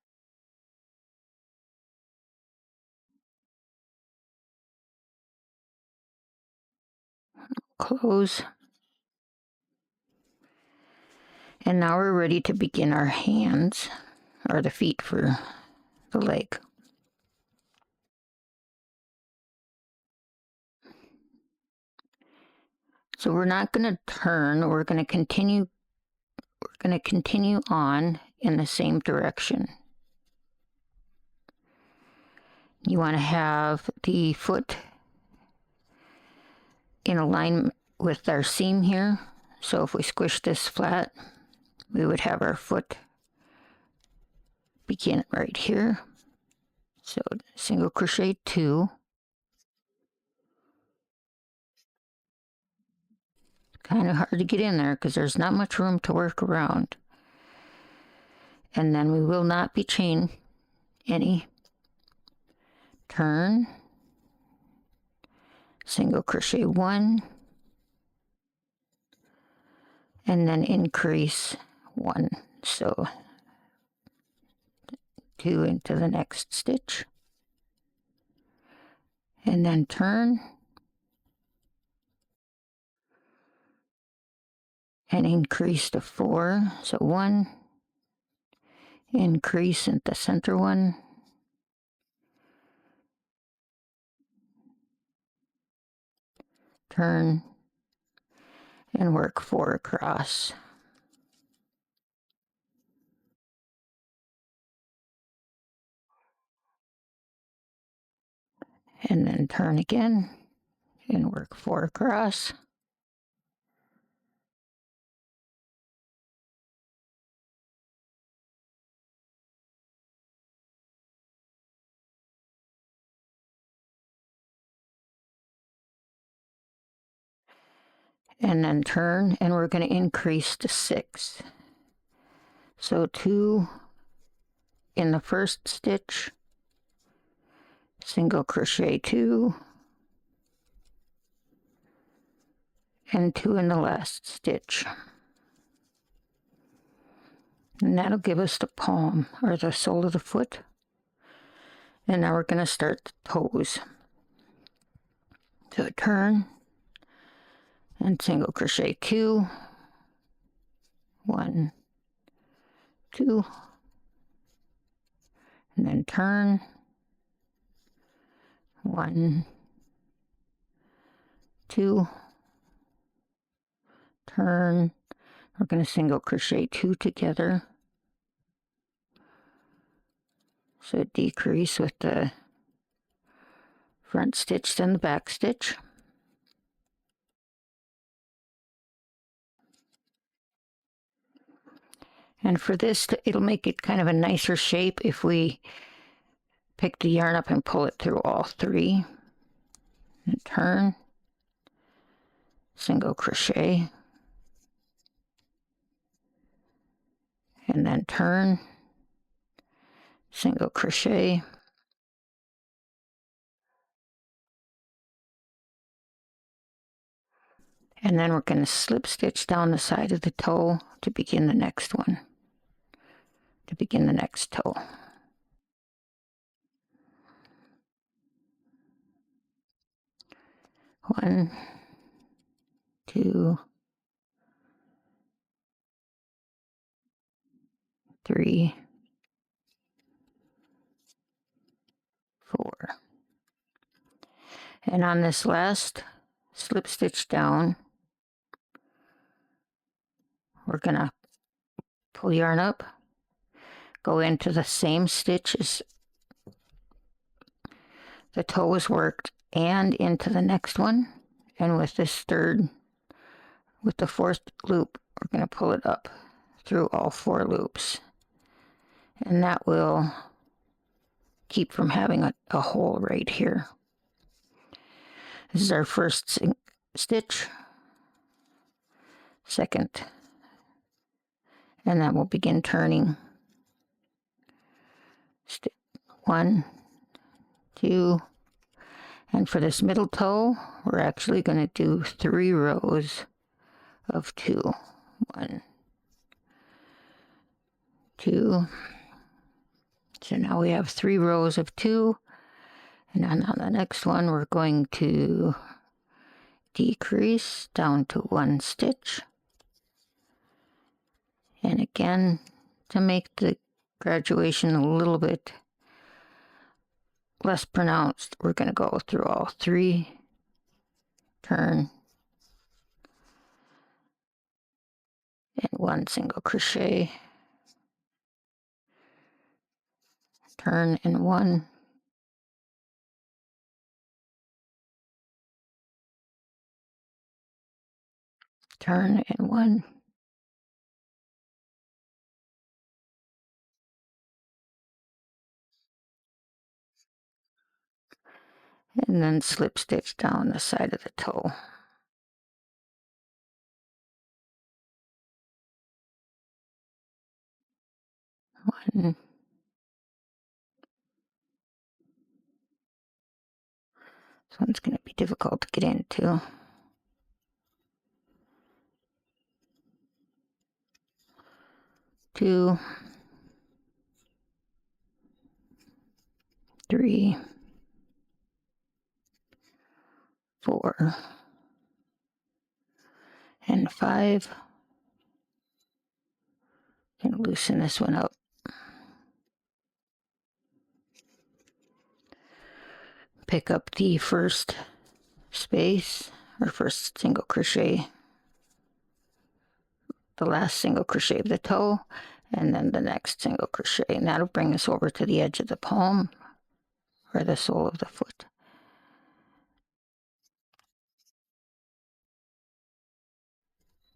Close. And now we're ready to begin our hands, or the feet for the leg. So we're not going to turn, we're going to continue on in the same direction. You want to have the foot in alignment with our seam here. So if we squish this flat, we would have our foot begin right here. So single crochet 2. Kind of hard to get in there because there's not much room to work around. And then we will not be chain any. Turn, single crochet 1, and then increase 1. So 2 into the next stitch, and then turn and increase to 4. So 1, increase in the center one, turn, and work 4 across. And then turn again and work 4 across. And then turn, and we're going to increase to 6. So 2 in the first stitch, single crochet 2, and 2 in the last stitch. And that'll give us the palm, or the sole of the foot. And now we're going to start the toes. So turn, and single crochet 2, 1, 2, and then turn, 1, 2, turn. We're going to single crochet 2 together. So decrease with the front stitch, then the back stitch. And for this, it'll make it kind of a nicer shape if we pick the yarn up and pull it through all 3. And turn, single crochet, and then turn, single crochet, And then we're going to slip stitch down the side of the toe to begin the next one, to begin the next toe. One, two, three, four. And on this last slip stitch down, we're going to pull yarn up, go into the same stitch as the toe was worked and into the next one. And with this third, with the fourth loop, we're going to pull it up through all 4 loops. And that will keep from having a hole right here. This is our first stitch, second, and then we'll begin turning. 1, 2, and for this middle toe, we're actually going to do 3 rows of 2. 1, 2. So now we have 3 rows of 2, and then on the next one, we're going to decrease down to 1 stitch. And again, to make the graduation a little bit less pronounced, we're going to go through all 3, turn, and 1 single crochet, turn and 1, turn and 1, and then slip stitch down the side of the toe. One, this one's going to be difficult to get into. 2, 3, 4, and 5. And loosen this one up. Pick up the first space or first single crochet, the last single crochet of the toe, and then the next single crochet, and that'll bring us over to the edge of the palm or the sole of the foot.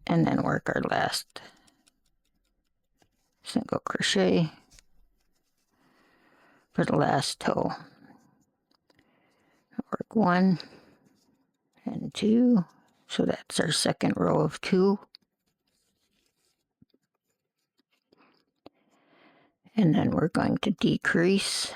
And then work our last single crochet for the last toe. Work 1 and 2, so that's our second row of 2. And then we're going to decrease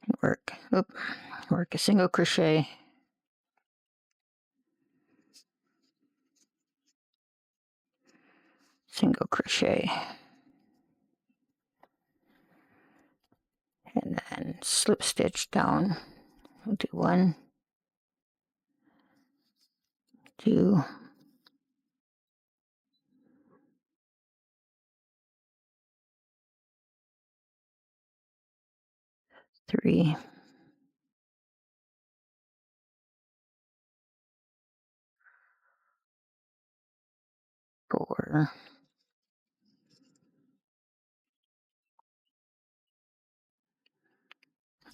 and work a single crochet, single crochet, and then slip stitch down. We'll do 1, 2, 3, 4,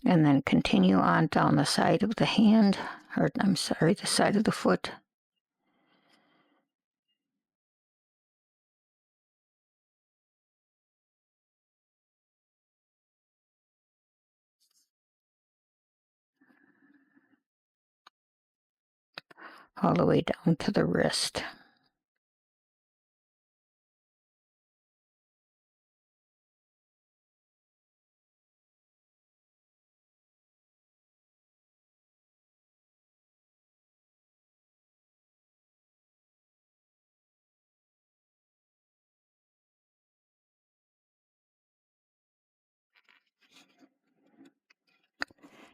and then continue on down the side of the hand, or I'm sorry, the side of the foot. All the way down to the wrist.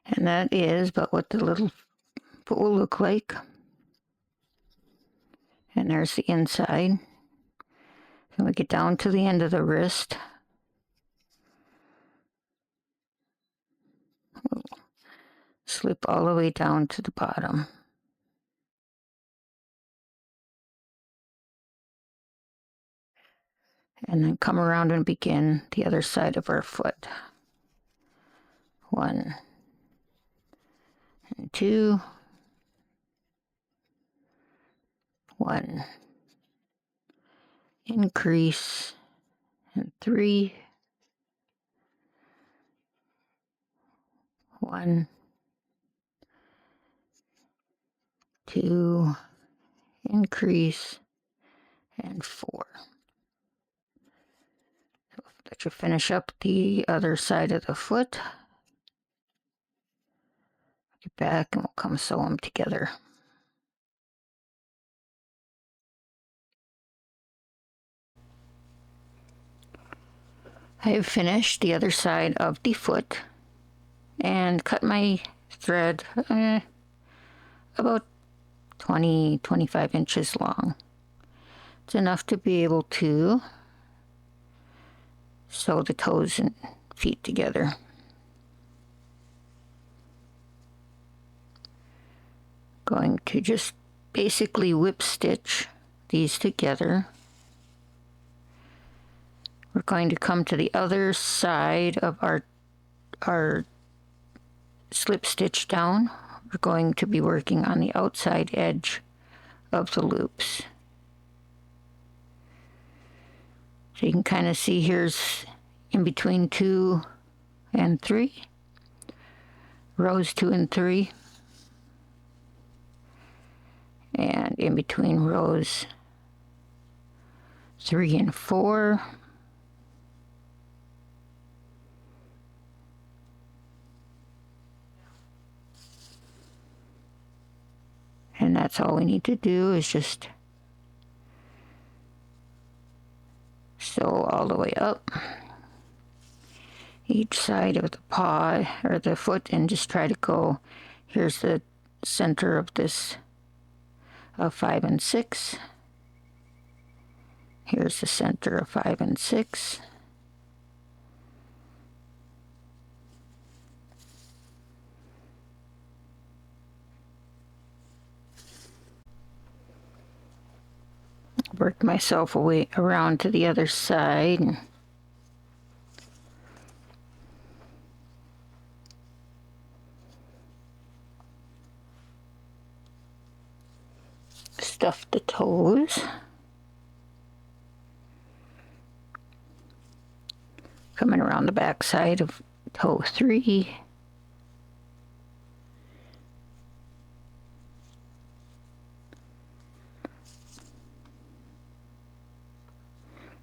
And that is about what the little foot will look like. And there's the inside. And we get down to the end of the wrist. We'll slip all the way down to the bottom. And then come around and begin the other side of our foot. 1 and 2. 1. Increase. And 3. 1. 2. Increase. And 4. So let you finish up the other side of the foot. Get back and we'll come sew them together. I have finished the other side of the foot and cut my thread about 20-25 inches long. It's enough to be able to sew the toes and feet together. Going to just basically whip stitch these together. We're going to come to the other side of our slip stitch down. We're going to be working on the outside edge of the loops. So you can kind of see here's in between 2 and 3, rows 2 and 3, and in between rows 3 and 4. And that's all we need to do is just sew all the way up each side of the paw or the foot and just try to go, here's the center of this of 5 and 6. Here's the center of 5 and 6. Work myself away around to the other side. And stuff the toes. Coming around the back side of toe 3.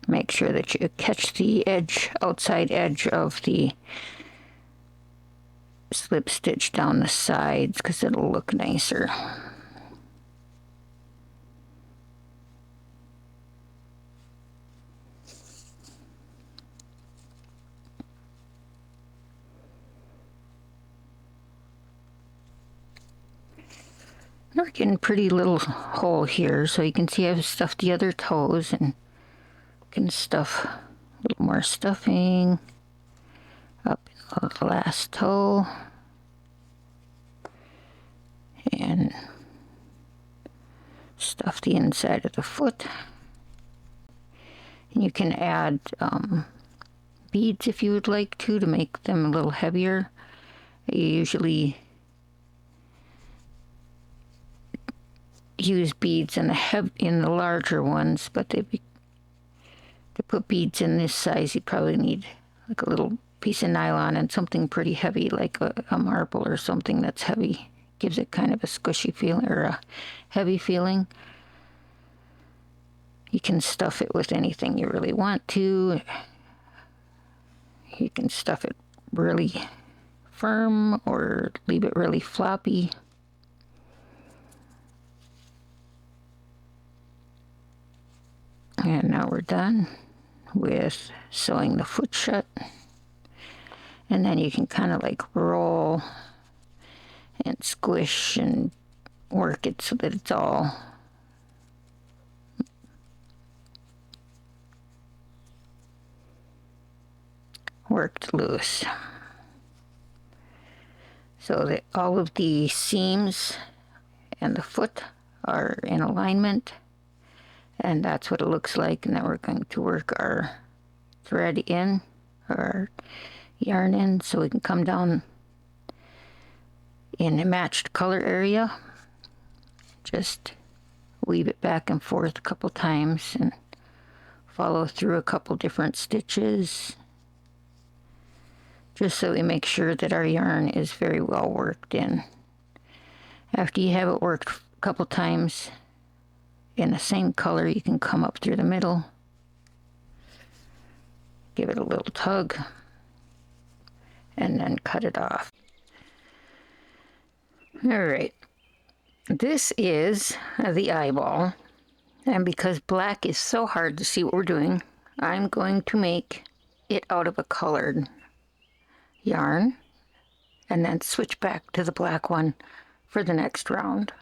Make sure that you catch the edge, outside edge of the slip stitch down the sides because it'll look nicer. We're getting a pretty little hole here, so you can see I've stuffed the other toes and can stuff a little more stuffing up in the last toe and stuff the inside of the foot. And you can add beads if you would like to make them a little heavier. You usually use beads in the larger ones, but to put beads in this size, you probably need like a little piece of nylon and something pretty heavy, like a marble or something that's heavy. Gives it kind of a squishy feeling or a heavy feeling. You can stuff it with anything you really want to. You can stuff it really firm or leave it really floppy. And now we're done with sewing the foot shut. And then you can kind of like roll and squish and work it so that it's all worked loose. So that all of the seams and the foot are in alignment, and that's what it looks like. And then we're going to work our thread in, or our yarn in, so we can come down in a matched color area. Just weave it back and forth a couple times and follow through a couple different stitches, just so we make sure that our yarn is very well worked in. After you have it worked a couple times in the same color, you can come up through the middle, give it a little tug, and then cut it off. All right, this is the eyeball, and because black is so hard to see what we're doing, I'm going to make it out of a colored yarn and then switch back to the black one for the next round.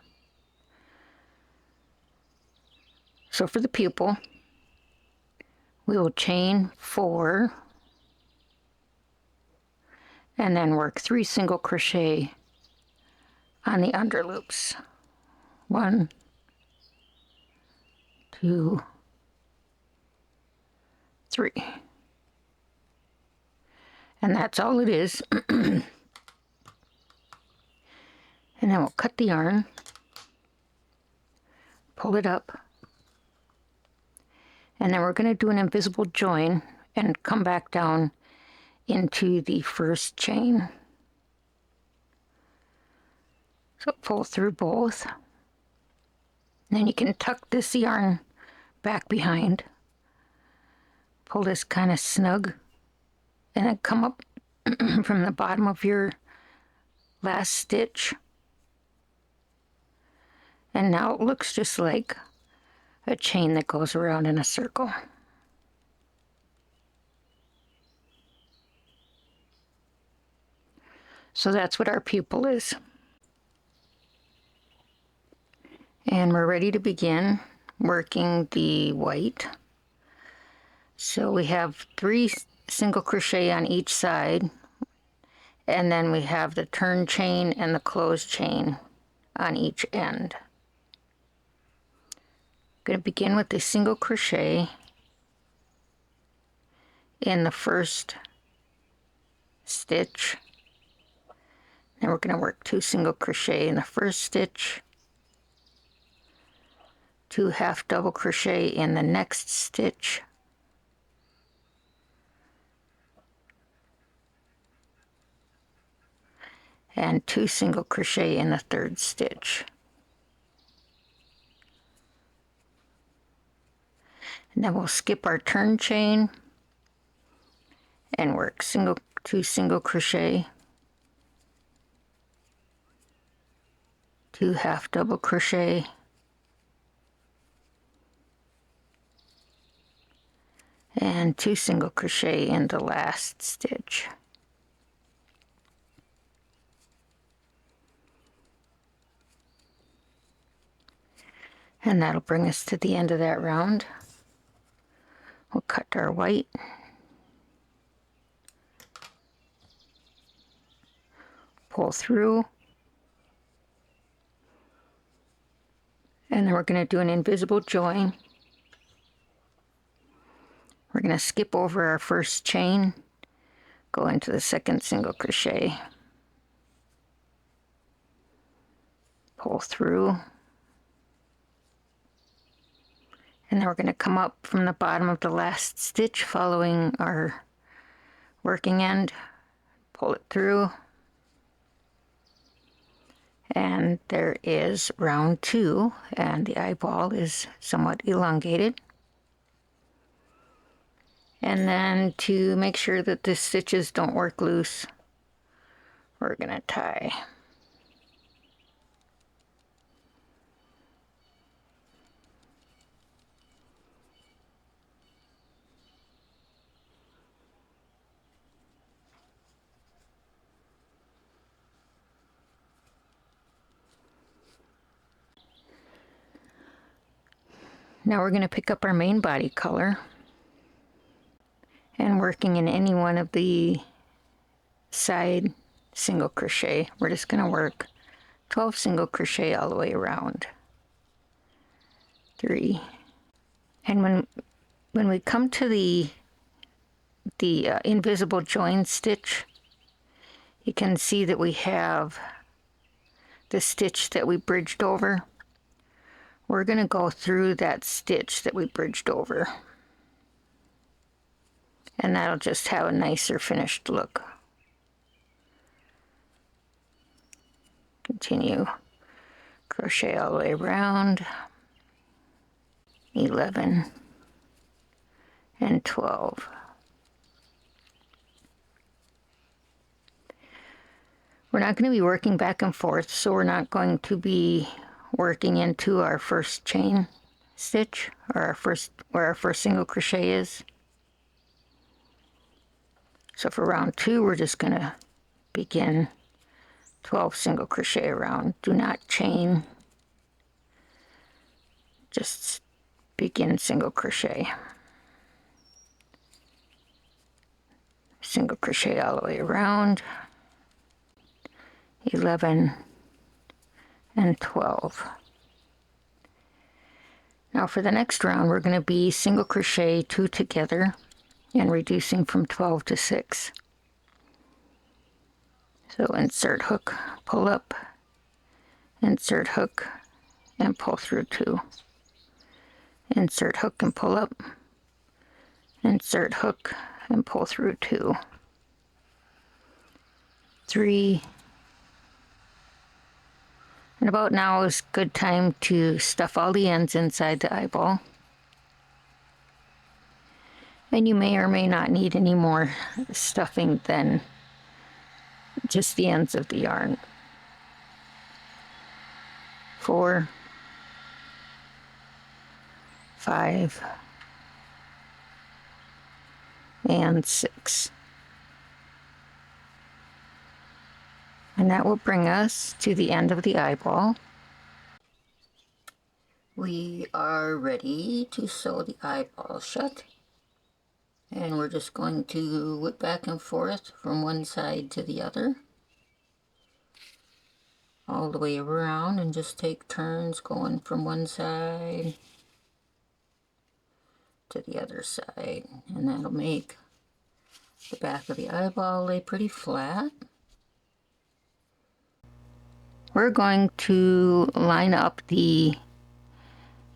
So for the pupil, we will chain 4 and then work 3 single crochet on the under loops. 1, 2, 3. And that's all it is. And then we'll cut the yarn, pull it up, and then we're going to do an invisible join and come back down into the first chain. So pull through both. Then you can tuck this yarn back behind, pull this kind of snug, and then come up from the bottom of your last stitch. And now it looks just like a chain that goes around in a circle. So that's what our pupil is. And we're ready to begin working the white. So we have 3 single crochet on each side, and then we have the turn chain and the close chain on each end. I'm going to begin with a single crochet in the first stitch. Then we're going to work 2 single crochet in the first stitch, 2 half double crochet in the next stitch, and 2 single crochet in the third stitch. And then we'll skip our turn chain and work 2 single crochet, 2 half double crochet, and 2 single crochet in the last stitch. And that'll bring us to the end of that round. We'll cut our white, pull through, and then we're going to do an invisible join. We're going to skip over our first chain, go into the second single crochet, pull through, and then we're going to come up from the bottom of the last stitch following our working end, pull it through, and there is round 2, and the eyeball is somewhat elongated. And then to make sure that the stitches don't work loose, we're going to tie. Now we're going to pick up our main body color, and working in any one of the side single crochet, we're just going to work 12 single crochet all the way around. 3. And when we come to the invisible join stitch, you can see that we have the stitch that we bridged over. We're going to go through that stitch that we bridged over, and that'll just have a nicer finished look. Continue crochet all the way around. 11 and 12. We're not going to be working back and forth, so we're not going to be working into our first chain stitch, or where our first single crochet is. So for round 2, we're just going to begin 12 single crochet around. Do not chain, just begin single crochet. Single crochet all the way around. 11 and 12. Now for the next round, we're going to be single crochet 2 together and reducing from 12 to 6. So insert hook, pull up, insert hook, and pull through 2. Insert hook and pull up, insert hook and pull through 2. 3. And about now is good time to stuff all the ends inside the eyeball. And you may or may not need any more stuffing than just the ends of the yarn. 4, 5, and 6. And that will bring us to the end of the eyeball. We are ready to sew the eyeball shut. And we're just going to whip back and forth from one side to the other, all the way around, and just take turns going from one side to the other side. And that'll make the back of the eyeball lay pretty flat. We're going to line up the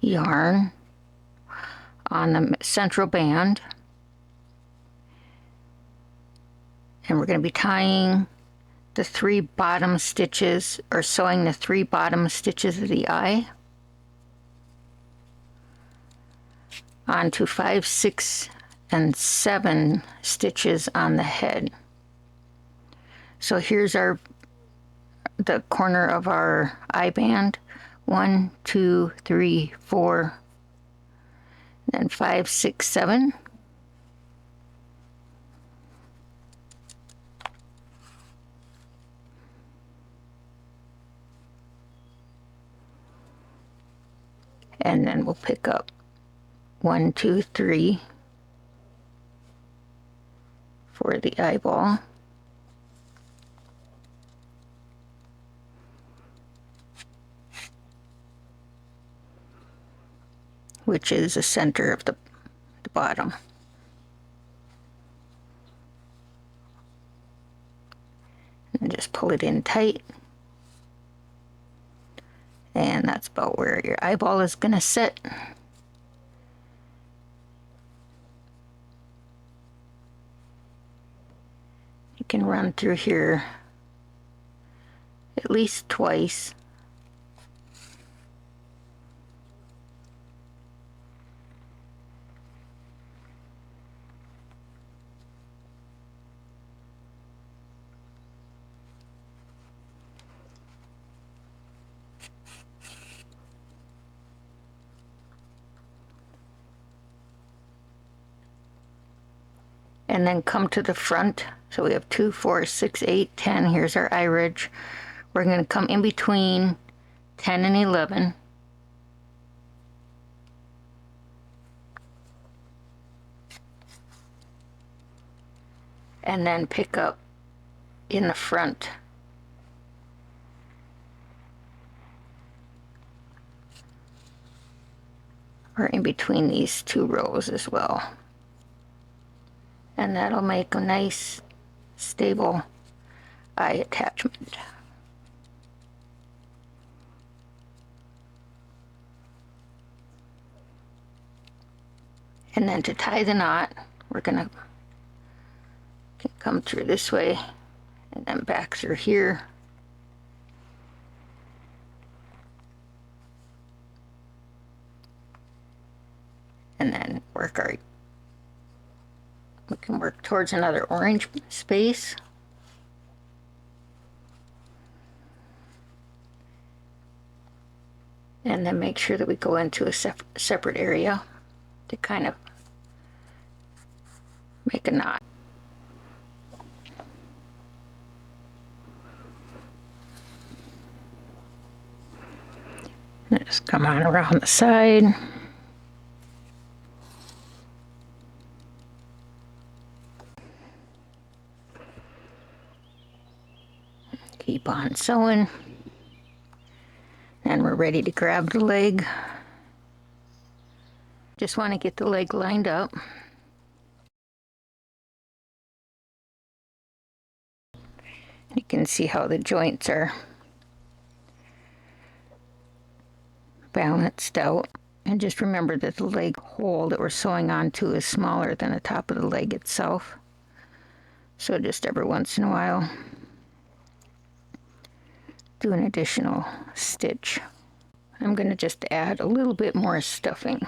yarn on the central band, and we're going to be tying the 3 bottom stitches, or sewing the 3 bottom stitches of the eye onto 5, 6, and 7 stitches on the head. So here's the corner of our eye band. 1, 2, 3, 4, then 5, 6, 7. And then we'll pick up 1, 2, 3 for the eyeball. Which is the center of the bottom. And just pull it in tight. And that's about where your eyeball is going to sit. You can run through here at least twice. And then come to the front. So we have 2, 4, 6, 8, 10. Here's our eye ridge. We're going to come in between 10 and 11. and then pick up in the front. Or in between these two rows as well. And that'll make a nice stable eye attachment. And then to tie the knot, we're gonna come through this way and then back through here. And then we can work towards another orange space. And then make sure that we go into a separate area to kind of make a knot. And just come on around the side. Keep on sewing. And we're ready to grab the leg. Just want to get the leg lined up. You can see how the joints are balanced out. And just remember that the leg hole that we're sewing onto is smaller than the top of the leg itself. So just every once in a while, do an additional stitch. I'm going to just add a little bit more stuffing.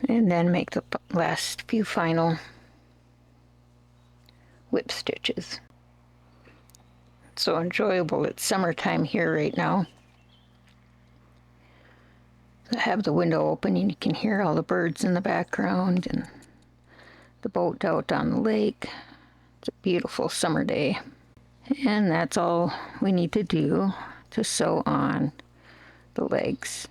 And then make the last few final whip stitches. It's so enjoyable. It's summertime here right now. I have the window open and you can hear all the birds in the background and the boat out on the lake. It's a beautiful summer day. And that's all we need to do to sew on the legs.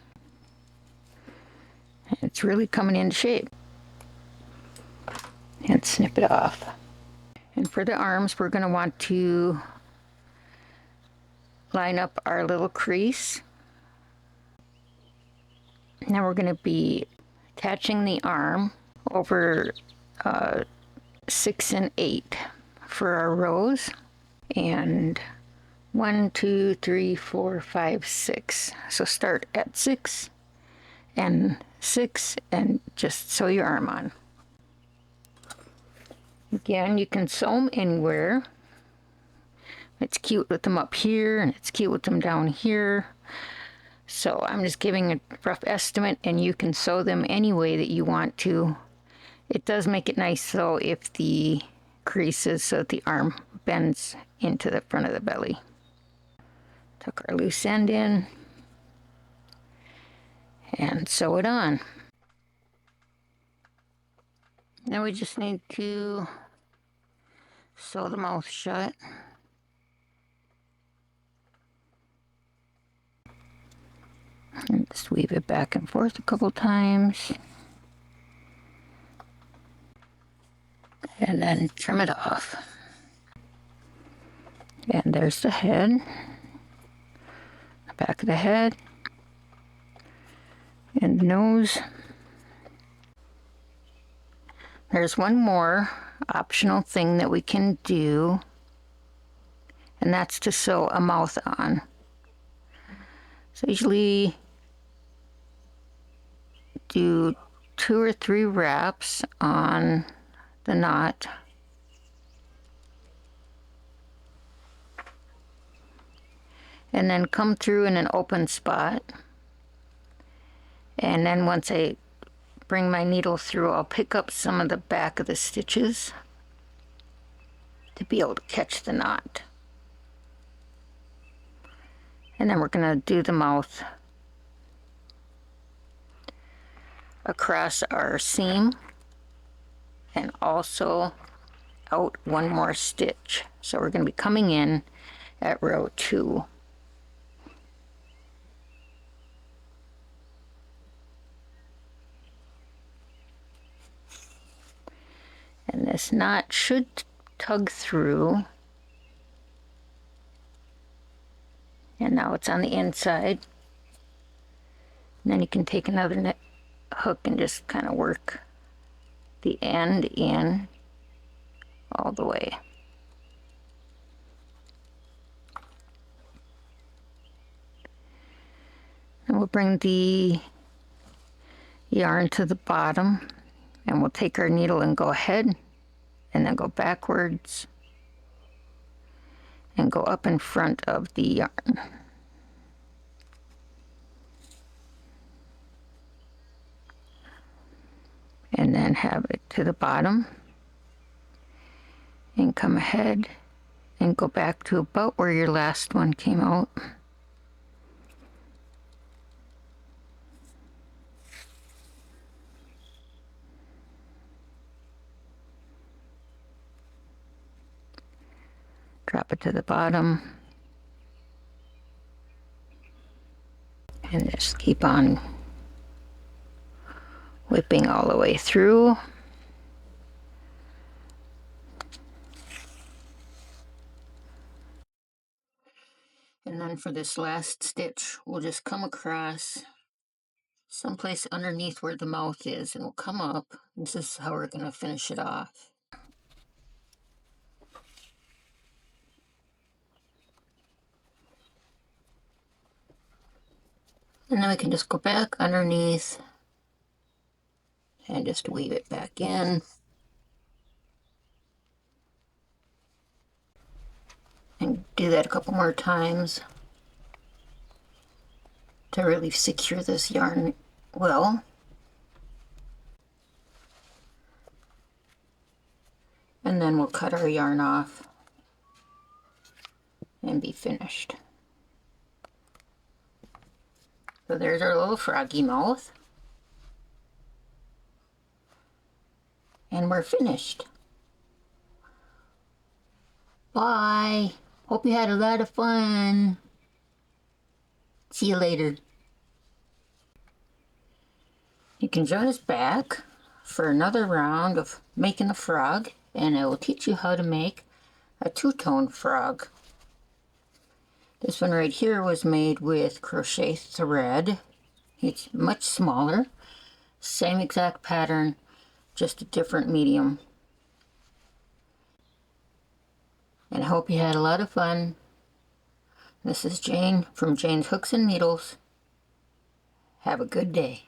And it's really coming into shape. And snip it off. And for the arms, we're going to want to line up our little crease. Now we're going to be attaching the arm over 6 and 8 for our rows, and 1, 2, 3, 4, 5, 6. So start at 6 and 6 and just sew your arm on. Again, you can sew them anywhere. It's cute with them up here and it's cute with them down here. So I'm just giving a rough estimate, and you can sew them any way that you want to. It does make it nice though if the creases so that the arm bends into the front of the belly. Tuck our loose end in and sew it on. Now we just need to sew the mouth shut. And just weave it back and forth a couple times. And then trim it off. And there's the head, the back of the head, and the nose. There's one more optional thing that we can do, and that's to sew a mouth on. So usually do 2 or 3 wraps on the knot. And then come through in an open spot. And then once I bring my needle through, I'll pick up some of the back of the stitches to be able to catch the knot. And then we're going to do the mouth across our seam and also out one more stitch. So we're going to be coming in at row 2. And this knot should tug through. And now it's on the inside. And then you can take another hook and just kind of work the end in all the way. And we'll bring the yarn to the bottom, and we'll take our needle and go ahead and then go backwards and go up in front of the yarn. And then have it to the bottom and come ahead and go back to about where your last one came out. Drop it to the bottom and just keep on whipping all the way through. And then for this last stitch, we'll just come across someplace underneath where the mouth is, and we'll come up. This is how we're going to finish it off. And then we can just go back underneath and just weave it back in. And do that a couple more times to really secure this yarn well. And then we'll cut our yarn off and be finished. So there's our little froggy mouth. And we're finished. Bye. Hope you had a lot of fun. See you later. You can join us back for another round of making a frog, and I will teach you how to make a two-tone frog. This one right here was made with crochet thread. It's much smaller, same exact pattern, just a different medium. And I hope you had a lot of fun. This is Jane from Jane's Hooks and Needles. Have a good day.